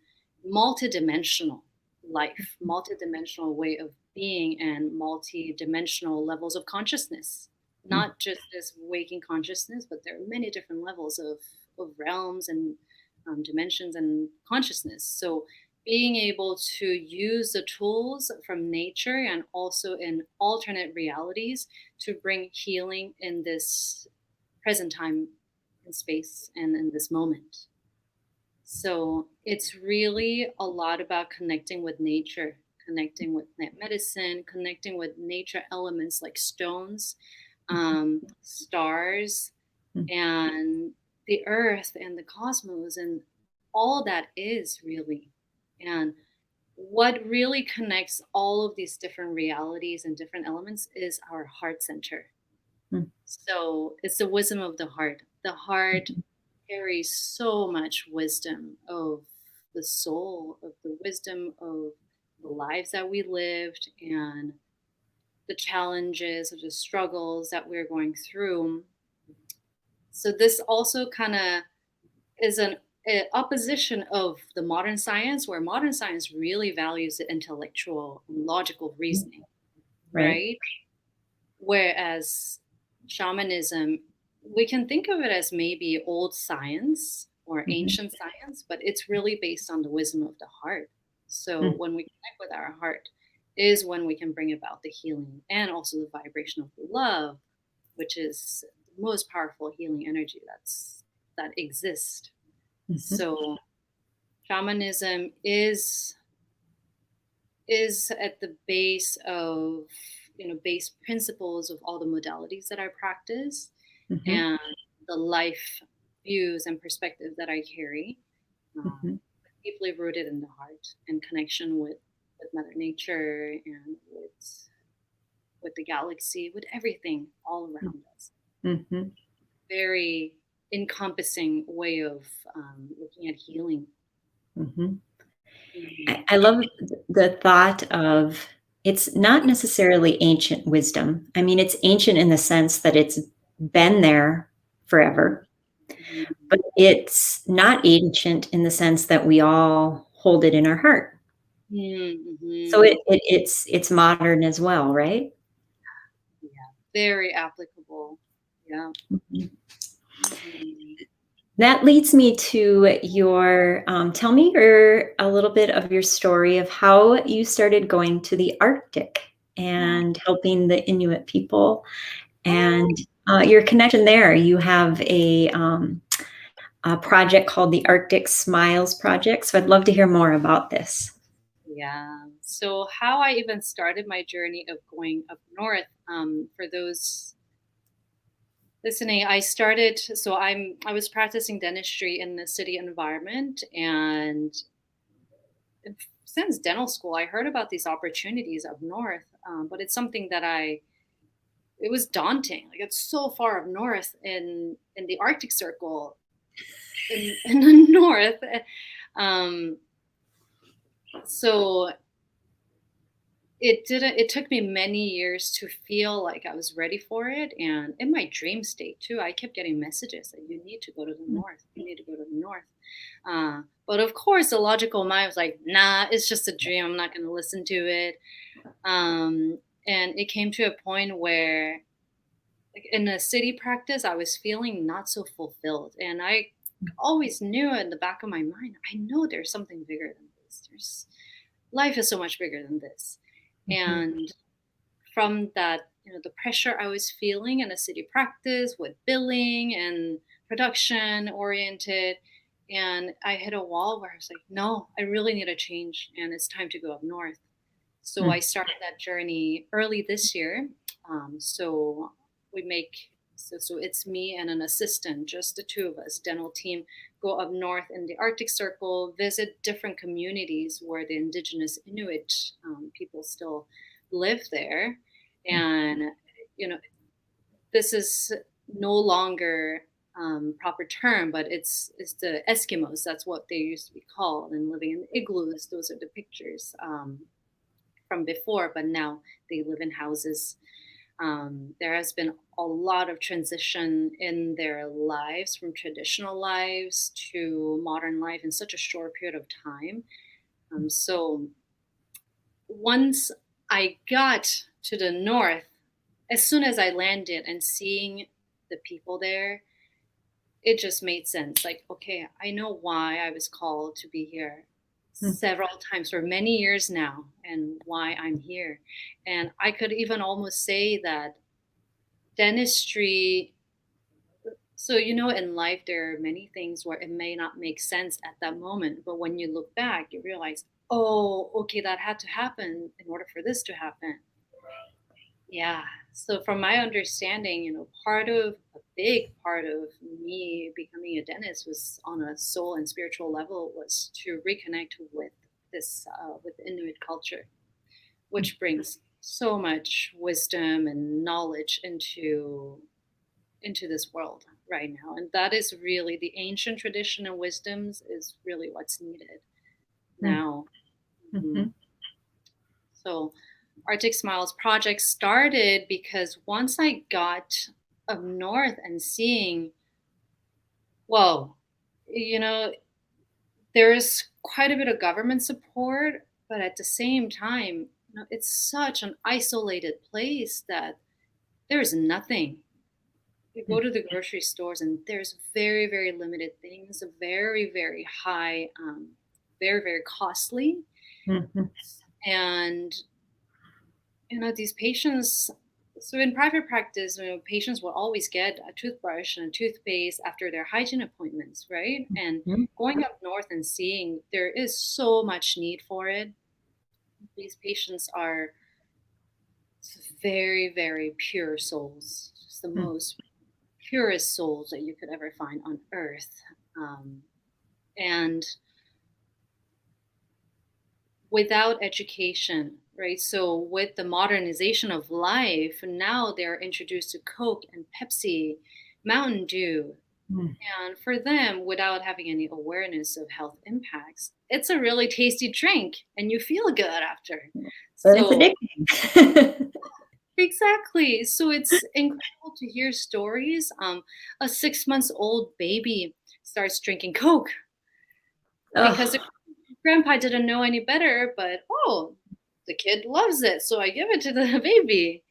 multidimensional life, multidimensional way of being, and multidimensional levels of consciousness. mhm, Not just this waking consciousness, but there are many different levels of realms and dimensions and consciousness. So being able to use the tools from nature and also in alternate realities to bring healing in this present time and space and in this moment. So it's really a lot about connecting with nature, connecting with plant medicine, connecting with nature elements like stones, stars, mhm, and the earth and the cosmos and all that is really. And what really connects all of these different realities and different elements is our heart center. mhm, So it's the wisdom of the heart. The heart carries so much wisdom of the soul, of the wisdom of the lives that we lived and the challenges of the struggles that we're going through. So this also kind of is an opposition of the modern science, where modern science really values the intellectual and logical mhm. reasoning, Right. right? Whereas shamanism, we can think of it as maybe old science or Mhm, ancient science, but it's really based on the wisdom of the heart. So mhm, when we connect with our heart is when we can bring about the healing and also the vibration of love, which is the most powerful healing energy that exists. mhm, So shamanism is at the base of base principles of all the modalities that I practice. Mhm. and the life views and perspective that I carry, Mhm. deeply rooted in the heart and connection with Mother Nature and with the galaxy, with everything all around us. Mhm. Very encompassing way of looking at healing. Mhm. Mhm. I love the thought of it's not necessarily ancient wisdom. I mean, it's ancient in the sense that it's been there Mhm. forever, Mhm. but it's not ancient in the sense that we all hold it in our heart. So Mhm. it's modern as well, right? Yeah, very applicable. Yeah. Mhm. Mhm. That leads me to your tell me a little bit of your story of how you started going to the Arctic and helping the Inuit people and your connection there. You have a project called the Arctic Smiles Project. So I'd love to hear more about this. Yeah. So how I even started my journey of going up north, for those listening, I was practicing dentistry in the city environment, and since dental school, I heard about these opportunities up north, but it's something that it was daunting. Like it's so far up north in the Arctic Circle in the north. Um, so it took me many years to feel like I was ready for it, and in my dream state too, I kept getting messages that you need to go to the north. You need to go to the north. But of course, the logical mind was like, "Nah, it's just a dream. I'm not going to listen to it." Um, and it came to a point where, like in a city practice, I was feeling not so fulfilled, and I always knew in the back of my mind, I know there's something bigger than this. There's life is so much bigger than this, Mhm. and from that, the pressure I was feeling in a city practice with billing and production oriented, and I hit a wall where I was like, no, I really need a change, and it's time to go up north. So I Mm. started that journey early this year. So we make so it's me and an assistant, just the two of us, dental team, go up north in the Arctic Circle, visit different communities where the indigenous Inuit people still live there, Mm. and you know this is no longer proper term, but it's the Eskimos. That's what they used to be called, and living in igloos. Those are the pictures. From before, but now they live in houses. There has been a lot of transition in their lives from traditional lives to modern life in such a short period of time. So once I got to the north, as soon as I landed and seeing the people there, it just made sense. Like, okay, I know why I was called to be here Mm. several times for many years now and why I'm here. And I could even almost say that dentistry, so, in life, there are many things where it may not make sense at that moment. But when you look back, you realize, oh, okay, that had to happen in order for this to happen. Yeah. So from my understanding, a big part of me becoming a dentist was on a soul and spiritual level was to reconnect with with Inuit culture, which brings so much wisdom and knowledge into this world right now. And that is really the ancient tradition and wisdoms is really what's needed Mm. now. Mhm. Mhm. So Arctic Smiles project started because once I got up north and seeing, whoa, you know, there's quite a bit of government support, but at the same time, it's such an isolated place that there's nothing. You go Mm. to the grocery stores and there's very, very limited things, very, very high, very, very costly. Mhm. And these patients, so in private practice, patients will always get a toothbrush and a toothpaste after their hygiene appointments, right? And Mhm. going up north and seeing there is so much need for it. These patients are very, very pure souls, just the Mm. most purest souls that you could ever find on earth. And without education, right? So with the modernization of life, now they're introduced to Coke and Pepsi, Mountain Dew. Mm. And for them, without having any awareness of health impacts, it's a really tasty drink and you feel good after. But it's So, addicting. exactly. So it's incredible to hear stories. A 6 months old baby starts drinking Coke because Oh, grandpa didn't know any better, but oh, the kid loves it, so I give it to the baby.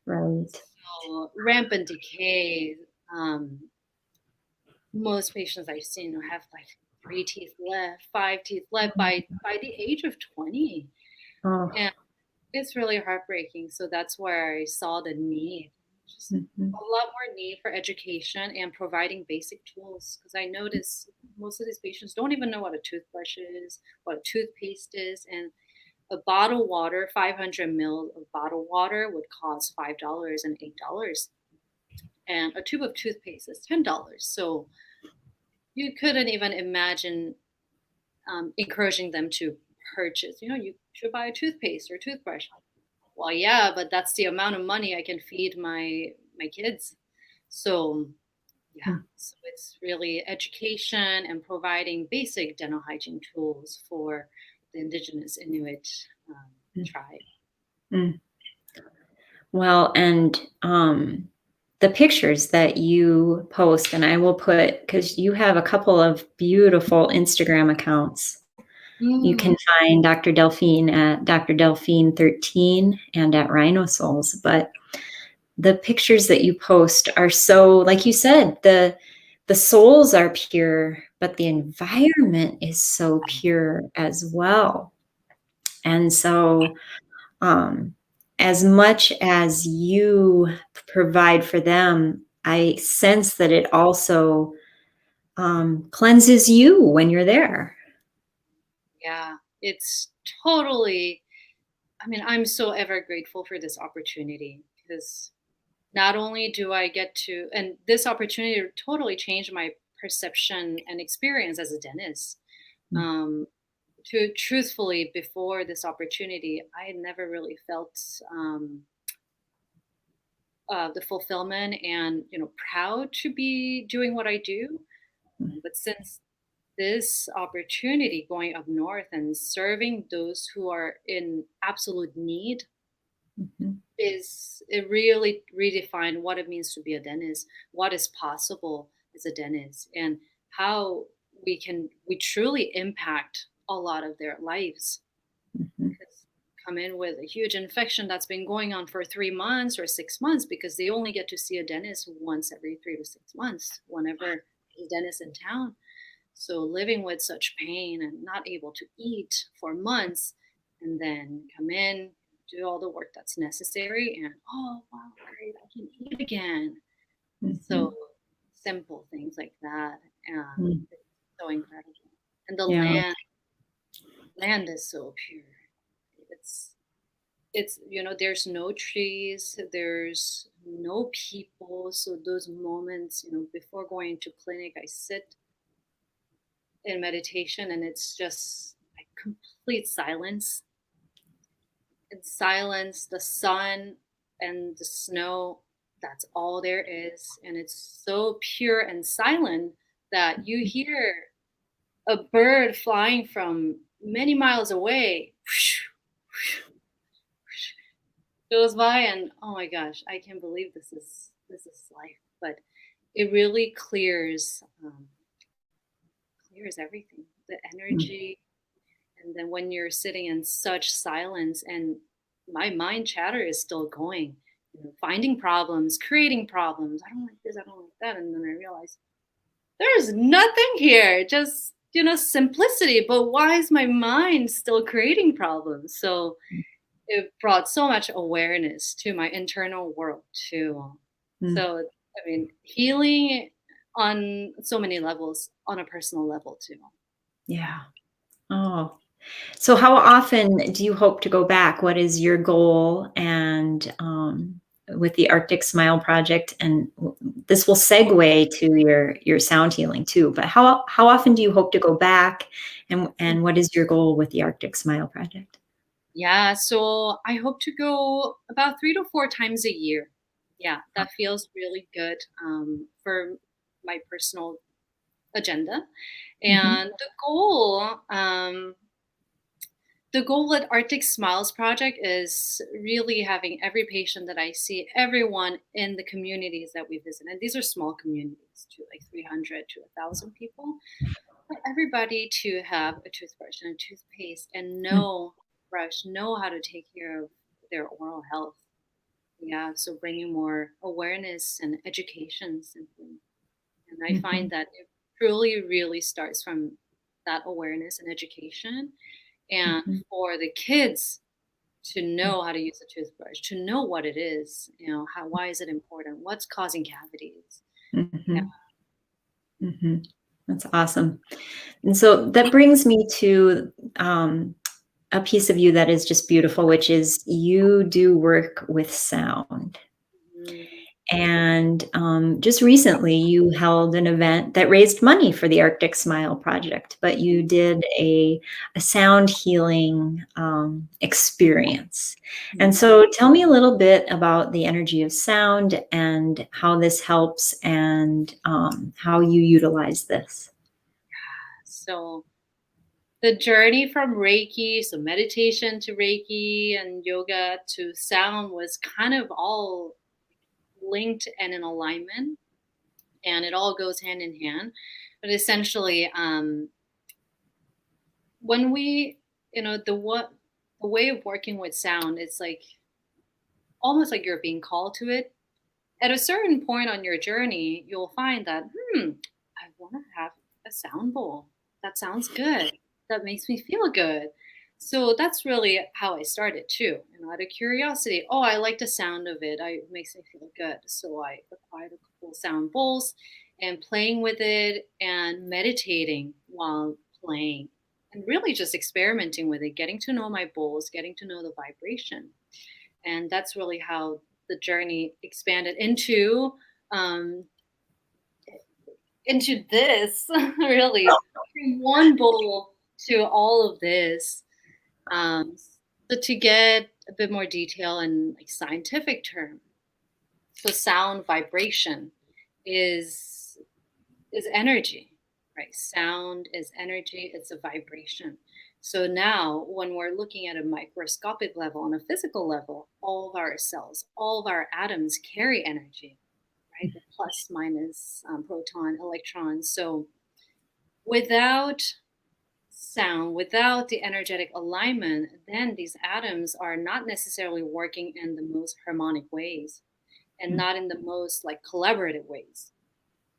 right. So rampant decay. Um, most patients I've seen have like 3 teeth left, 5 teeth left by the age of 20, Oh. and it's really heartbreaking. So that's where I saw the need, just Mhm. a lot more need for education and providing basic tools. Because I notice most of these patients don't even know what a toothbrush is, what a toothpaste is, and a bottle water, 500 mil of bottled water would cost $5 and $8, and a tube of toothpaste is $10. So you couldn't even imagine encouraging them to purchase. You should buy a toothpaste or toothbrush. Well, yeah, but that's the amount of money I can feed my kids. So yeah, Mm. so it's really education and providing basic dental hygiene tools for the indigenous Inuit tribe. Mm. Well, and the pictures that you post, and I will put, because you have a couple of beautiful Instagram accounts. You Mm, can find Dr. Delphine at Dr. Delphine 13 and at Rhino Souls. But the pictures that you post are so, like you said, the souls are pure, but the environment is so pure as well. And so, um, as much as you provide for them, I sense that it also cleanses you when you're there. yeah, it's totally. I mean, I'm so ever grateful for this opportunity because not only do I get to, and this opportunity totally changed my perception and experience as a dentist. Um, to truthfully, before this opportunity, I had never really felt the fulfillment and proud to be doing what I do. But since this opportunity going up north and serving those who are in absolute need Mhm. is it really redefined what it means to be a dentist, what is possible as a dentist, and how we truly impact a lot of their lives. Mhm. Because come in with a huge infection that's been going on for 3 months or 6 months because they only get to see a dentist once every 3 to 6 months whenever there's a dentist in town. So living with such pain and not able to eat for months, and then come in, do all the work that's necessary, and oh wow, great, I can eat again. So Mhm. simple things like that. Mm. It's so incredible. And the Yeah. land is so pure. It's there's no trees, there's no people. So those moments, before going to clinic, I sit in meditation and it's just like complete silence. In silence, the sun and the snow, that's all there is. And it's so pure and silent that you hear a bird flying from many miles away goes by, and oh my gosh, I can't believe this is life. But it really clears everything, the Mm. energy. And then when you're sitting in such silence and my mind chatter is still going, finding problems, creating problems. I don't like this, I don't like that. And then I realize there's nothing here, just, simplicity. But why is my mind still creating problems? So it brought so much awareness to my internal world too. Mm. So, I mean, healing on so many levels, on a personal level too. Yeah. Oh, so how often do you hope to go back? What is your goal? And with the Arctic Smile Project and this will segue to your sound healing too. But how often do you hope to go back, and what is your goal with the Arctic Smile project? Yeah, so I hope to go about 3 to 4 times a year. Yeah, that feels really good, for my personal agenda. Mhm, And the goal at Arctic Smiles Project is really having every patient that I see, everyone in the communities that we visit, and these are small communities, to like 300 to 1,000 people, for everybody to have a toothbrush and a toothpaste and mm, know how to take care of their oral health. Yeah, so bringing more awareness and education simply. And I find mhm, that it truly, really starts from that awareness and education. And mhm, for the kids to know how to use a toothbrush, to know what it is, why is it important? What's causing cavities? Yeah. mhm, mhm. That's awesome. And so that brings me to a piece of you that is just beautiful, which is you do work with sound. Mhm. And just recently, you held an event that raised money for the Arctic Smile Project, but you did a sound healing experience. And Mhm. so, tell me a little bit about the energy of sound and how this helps, and how you utilize this. So the journey from Reiki, so meditation to Reiki and yoga to sound was kind of all linked and in alignment, and it all goes hand in hand. But essentially, when we, the way of working with sound, it's like almost like you're being called to it. At a certain point on your journey, you'll find that, I want to have a sound bowl. That sounds good. That makes me feel good. So that's really how I started too. Out of curiosity, oh, I like the sound of it. It makes me feel good. So I acquired a couple sound bowls and playing with it and meditating while playing and really just experimenting with it, getting to know my bowls, getting to know the vibration. And that's really how the journey expanded um, into this really from one bowl to all of this. Um, so to get a bit more detail in like scientific term, so sound vibration is is energy, right? Sound is energy, it's a vibration. So now, when we're looking at a microscopic level, on a physical level, all of our cells, all of our atoms carry energy, right? The plus, minus, proton, electron. So without sound, without the energetic alignment, then these atoms are not necessarily working in the most harmonic ways and not in the most like collaborative ways.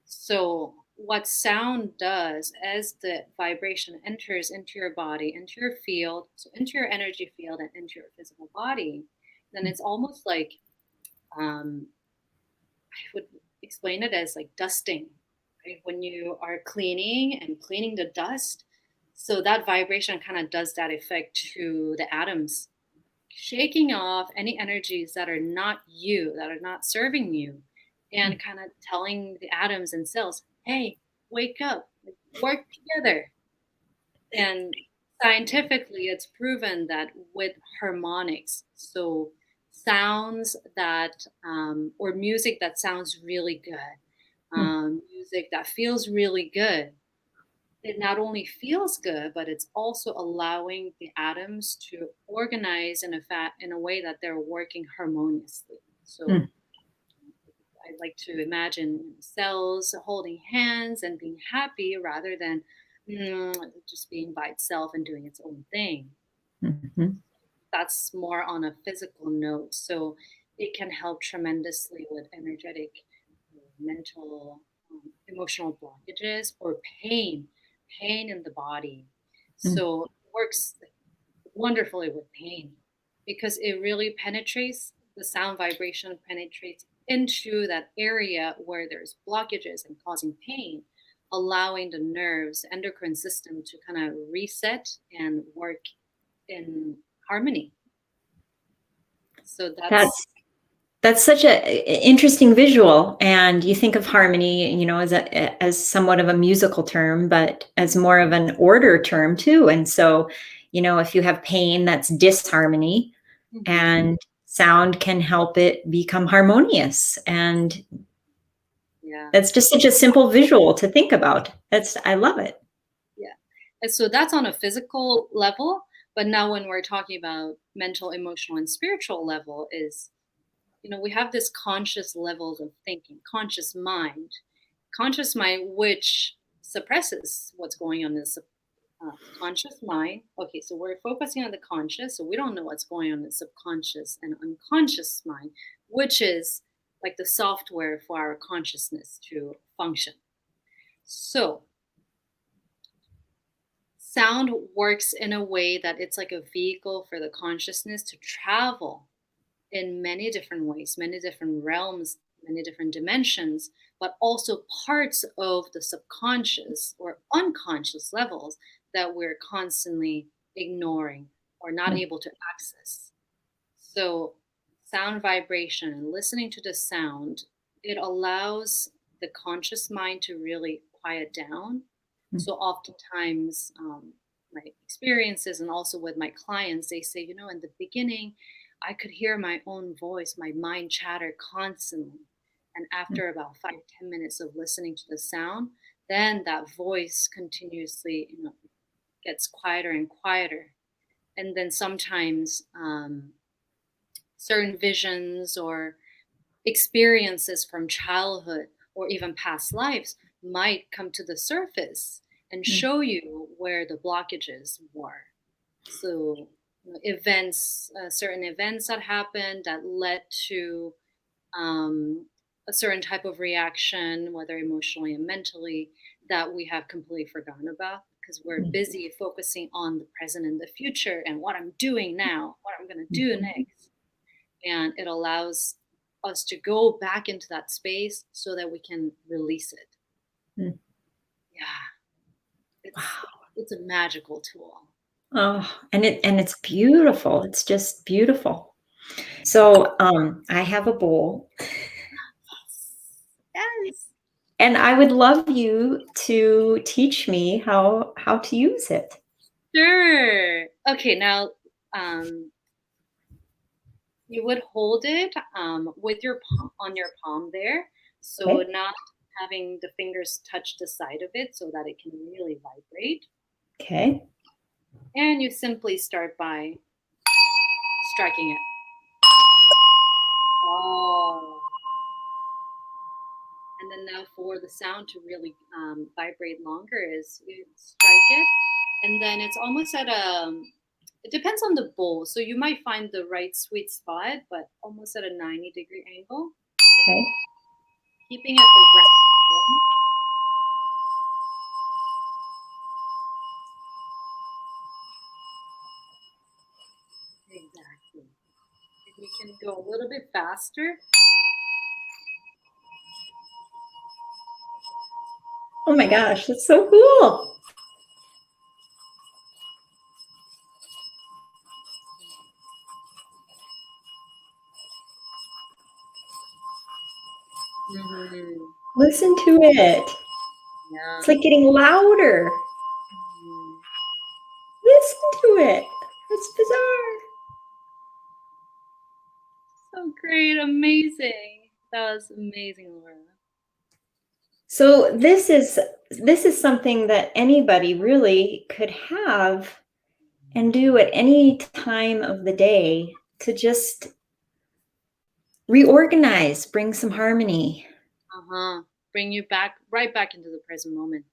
So, what sound does as the vibration enters into your body, into your field, so into your energy field and into your physical body, then it's almost like I would explain it as like dusting, right? When you are cleaning and cleaning the dust, so that vibration kind of does that effect to the atoms, shaking off any energies that are not you, that are not serving you, and kind of telling the atoms and cells, hey, wake up, like, work together. And scientifically, it's proven that with harmonics, so sounds that, or music that sounds really good, music that feels really good, it not only feels good, but it's also allowing the atoms to organize in a way that they're working harmoniously. So I like to imagine cells holding hands and being happy rather than just being by itself and doing its own thing. Mhm, That's more on a physical note. So it can help tremendously with energetic, mental, emotional blockages or pain in the body. mm, So it works wonderfully with pain because it really penetrates, the sound vibration penetrates into that area where there's blockages and causing pain, allowing the nerves, endocrine system to kind of reset and work in harmony. So That's That's such a interesting visual, and you think of harmony, as somewhat of a musical term, but as more of an order term too. And so, if you have pain, that's disharmony, Mhm. and sound can help it become harmonious. And Yeah. that's just such a simple visual to think about. I love it. Yeah. And so that's on a physical level, but now when we're talking about mental, emotional, and spiritual level is, we have this conscious levels of thinking, conscious mind, which suppresses what's going on in the conscious mind. Okay, so we're focusing on the conscious, so we don't know what's going on in the subconscious and unconscious mind, which is like the software for our consciousness to function. So sound works in a way that it's like a vehicle for the consciousness to travel in many different ways, many different realms, many different dimensions, but also parts of the subconscious or unconscious levels that we're constantly ignoring or not able to access. So, sound vibration and listening to the sound, it allows the conscious mind to really quiet down. So, oftentimes, my experiences and also with my clients, they say, in the beginning, I could hear my own voice, my mind chatter constantly. And after about 5, 10 minutes of listening to the sound, then that voice continuously, gets quieter and quieter. And then sometimes, certain visions or experiences from childhood or even past lives might come to the surface and show you where the blockages were. So, certain events that happened that led to a certain type of reaction, whether emotionally and mentally, that we have completely forgotten about because we're busy focusing on the present and the future and what I'm doing now, what I'm going to do next. And it allows us to go back into that space so that we can release it. Mm. Yeah, it's Wow. it's a magical tool. Oh, and it's beautiful. It's just beautiful. So, I have a bowl, Yes. and I would love you to teach me how to use it. Sure. Okay, now you would hold it with your on your palm there, so Okay. not having the fingers touch the side of it so that it can really vibrate. Okay. And you simply start by striking it. Oh. And then now for the sound to really vibrate longer is you strike it, and then it's almost at a. It depends on the bowl, so you might find the right sweet spot, but almost at a 90-degree angle, Okay. keeping it around. Exactly. If you can go a little bit faster. Oh my gosh, that's so cool. Hmm. Listen to it. Yeah. It's like getting louder. Mhm. Listen to it. That's bizarre. So great, amazing. That was amazing, Laura. So this is something that anybody really could have and do at any time of the day to just reorganize, bring some harmony. Uh-huh. Bring you back right back into the present moment.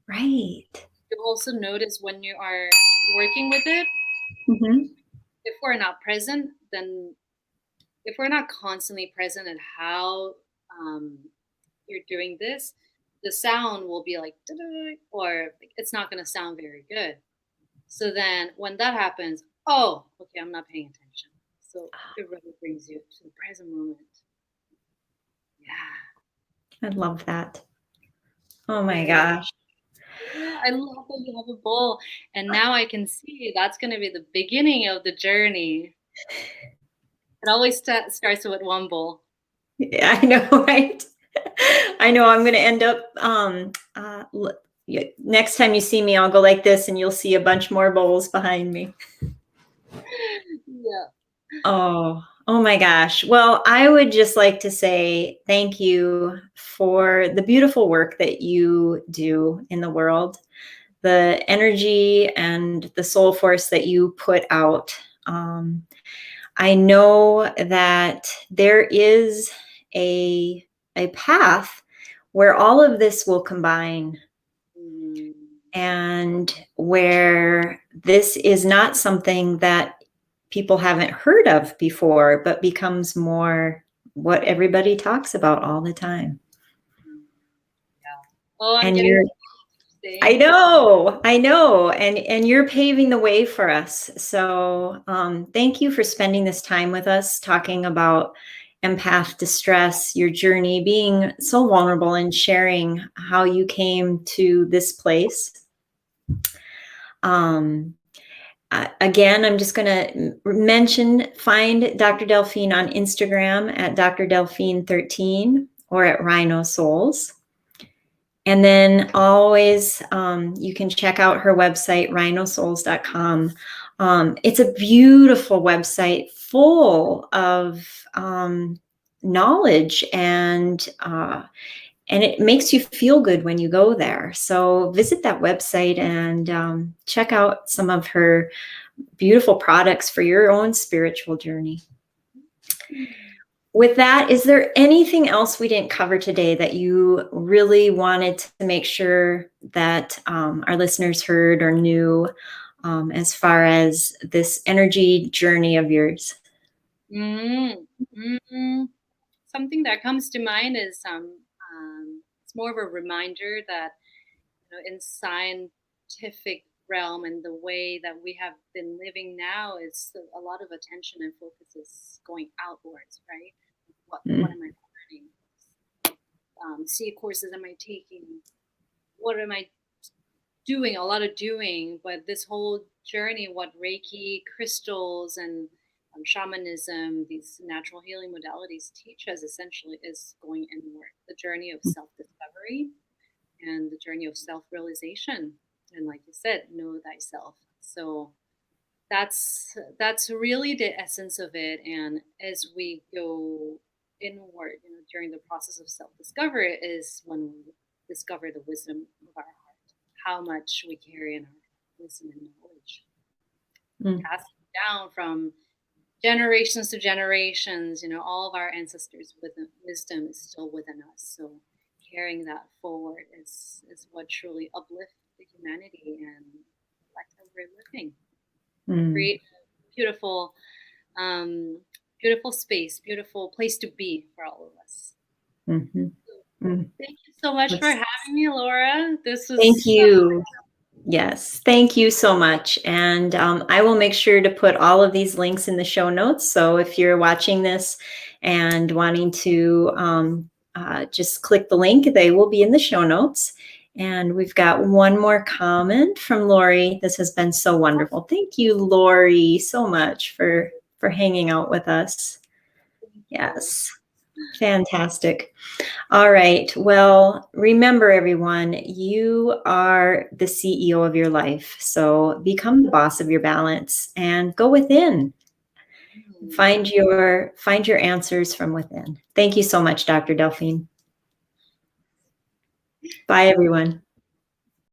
Right. You'll also notice when you are working with it, Hmm. if we're not present, then if we're not constantly present at how you're doing this, the sound will be like, "Da-da-da," or it's not going to sound very good. So then when that happens, oh, okay, I'm not paying attention. So it really brings you to the present moment. Yeah. I love that. Oh my Very. gosh. Yeah, I love that you have a bowl. And now I can see that's going to be the beginning of the journey. It always starts with one bowl. Yeah, I know, right? I know I'm going to end up, next time you see me, I'll go like this and you'll see a bunch more bowls behind me. Yeah. Oh my gosh. Well, I would just like to say thank you for the beautiful work that you do in the world, the energy and the soul force that you put out. I know that there is a path where all of this will combine, Mm. and where this is not something that people haven't heard of before, but becomes more what everybody talks about all the time. Yeah. Oh, I'm And getting you're, I today. know, and you're paving the way for us. So thank you for spending this time with us, talking about empath distress, your journey, being so vulnerable and sharing how you came to this place. Um, Again, I'm just going to mention, find Dr. Delphine on Instagram at Dr. Delphine13 or at Rhino Souls. And then always, you can check out her website, rhinosouls.com. It's a beautiful website full of knowledge, and it makes you feel good when you go there. So visit that website and check out some of her beautiful products for your own spiritual journey. With that, is there anything else we didn't cover today that you really wanted to make sure that our listeners heard or knew, as far as this energy journey of yours? Mm. Mm. Something that comes to mind is it's more of a reminder that, in scientific realm and the way that we have been living now is a lot of attention and focus is going outwards, right? What Mm, am I learning? See courses am I taking? What am I doing? A lot of doing, but this whole journey, what Reiki, crystals, and shamanism, these natural healing modalities teach us essentially is going inward. The journey of self-discovery and the journey of self-realization, and like you said, know thyself. So that's really the essence of it. And as we go inward, during the process of self-discovery is when we discover the wisdom of our heart, how much we carry in our wisdom and knowledge, mm, passing down from generations to generations. All of our ancestors' wisdom is still within us. So carrying that forward is what truly uplifts the humanity and reflects how we're living. mm, Create a beautiful, beautiful space, beautiful place to be for all of us. mhm, mm. Thank you so much for Let's- having me, Laura. This was Thank so. you. Yes, thank you so much. And I will make sure to put all of these links in the show notes. So if you're watching this and wanting to just click the link, they will be in the show notes. And we've got one more comment from Lori. This has been so wonderful. Thank you, Lori, so much for hanging out with us. Thank you. Yes, fantastic. All right. Well, remember, everyone, you are the CEO of your life. So become the boss of your balance and go within. Mm. Find your answers from within. Thank you so much, Dr. Delphine. Bye, everyone.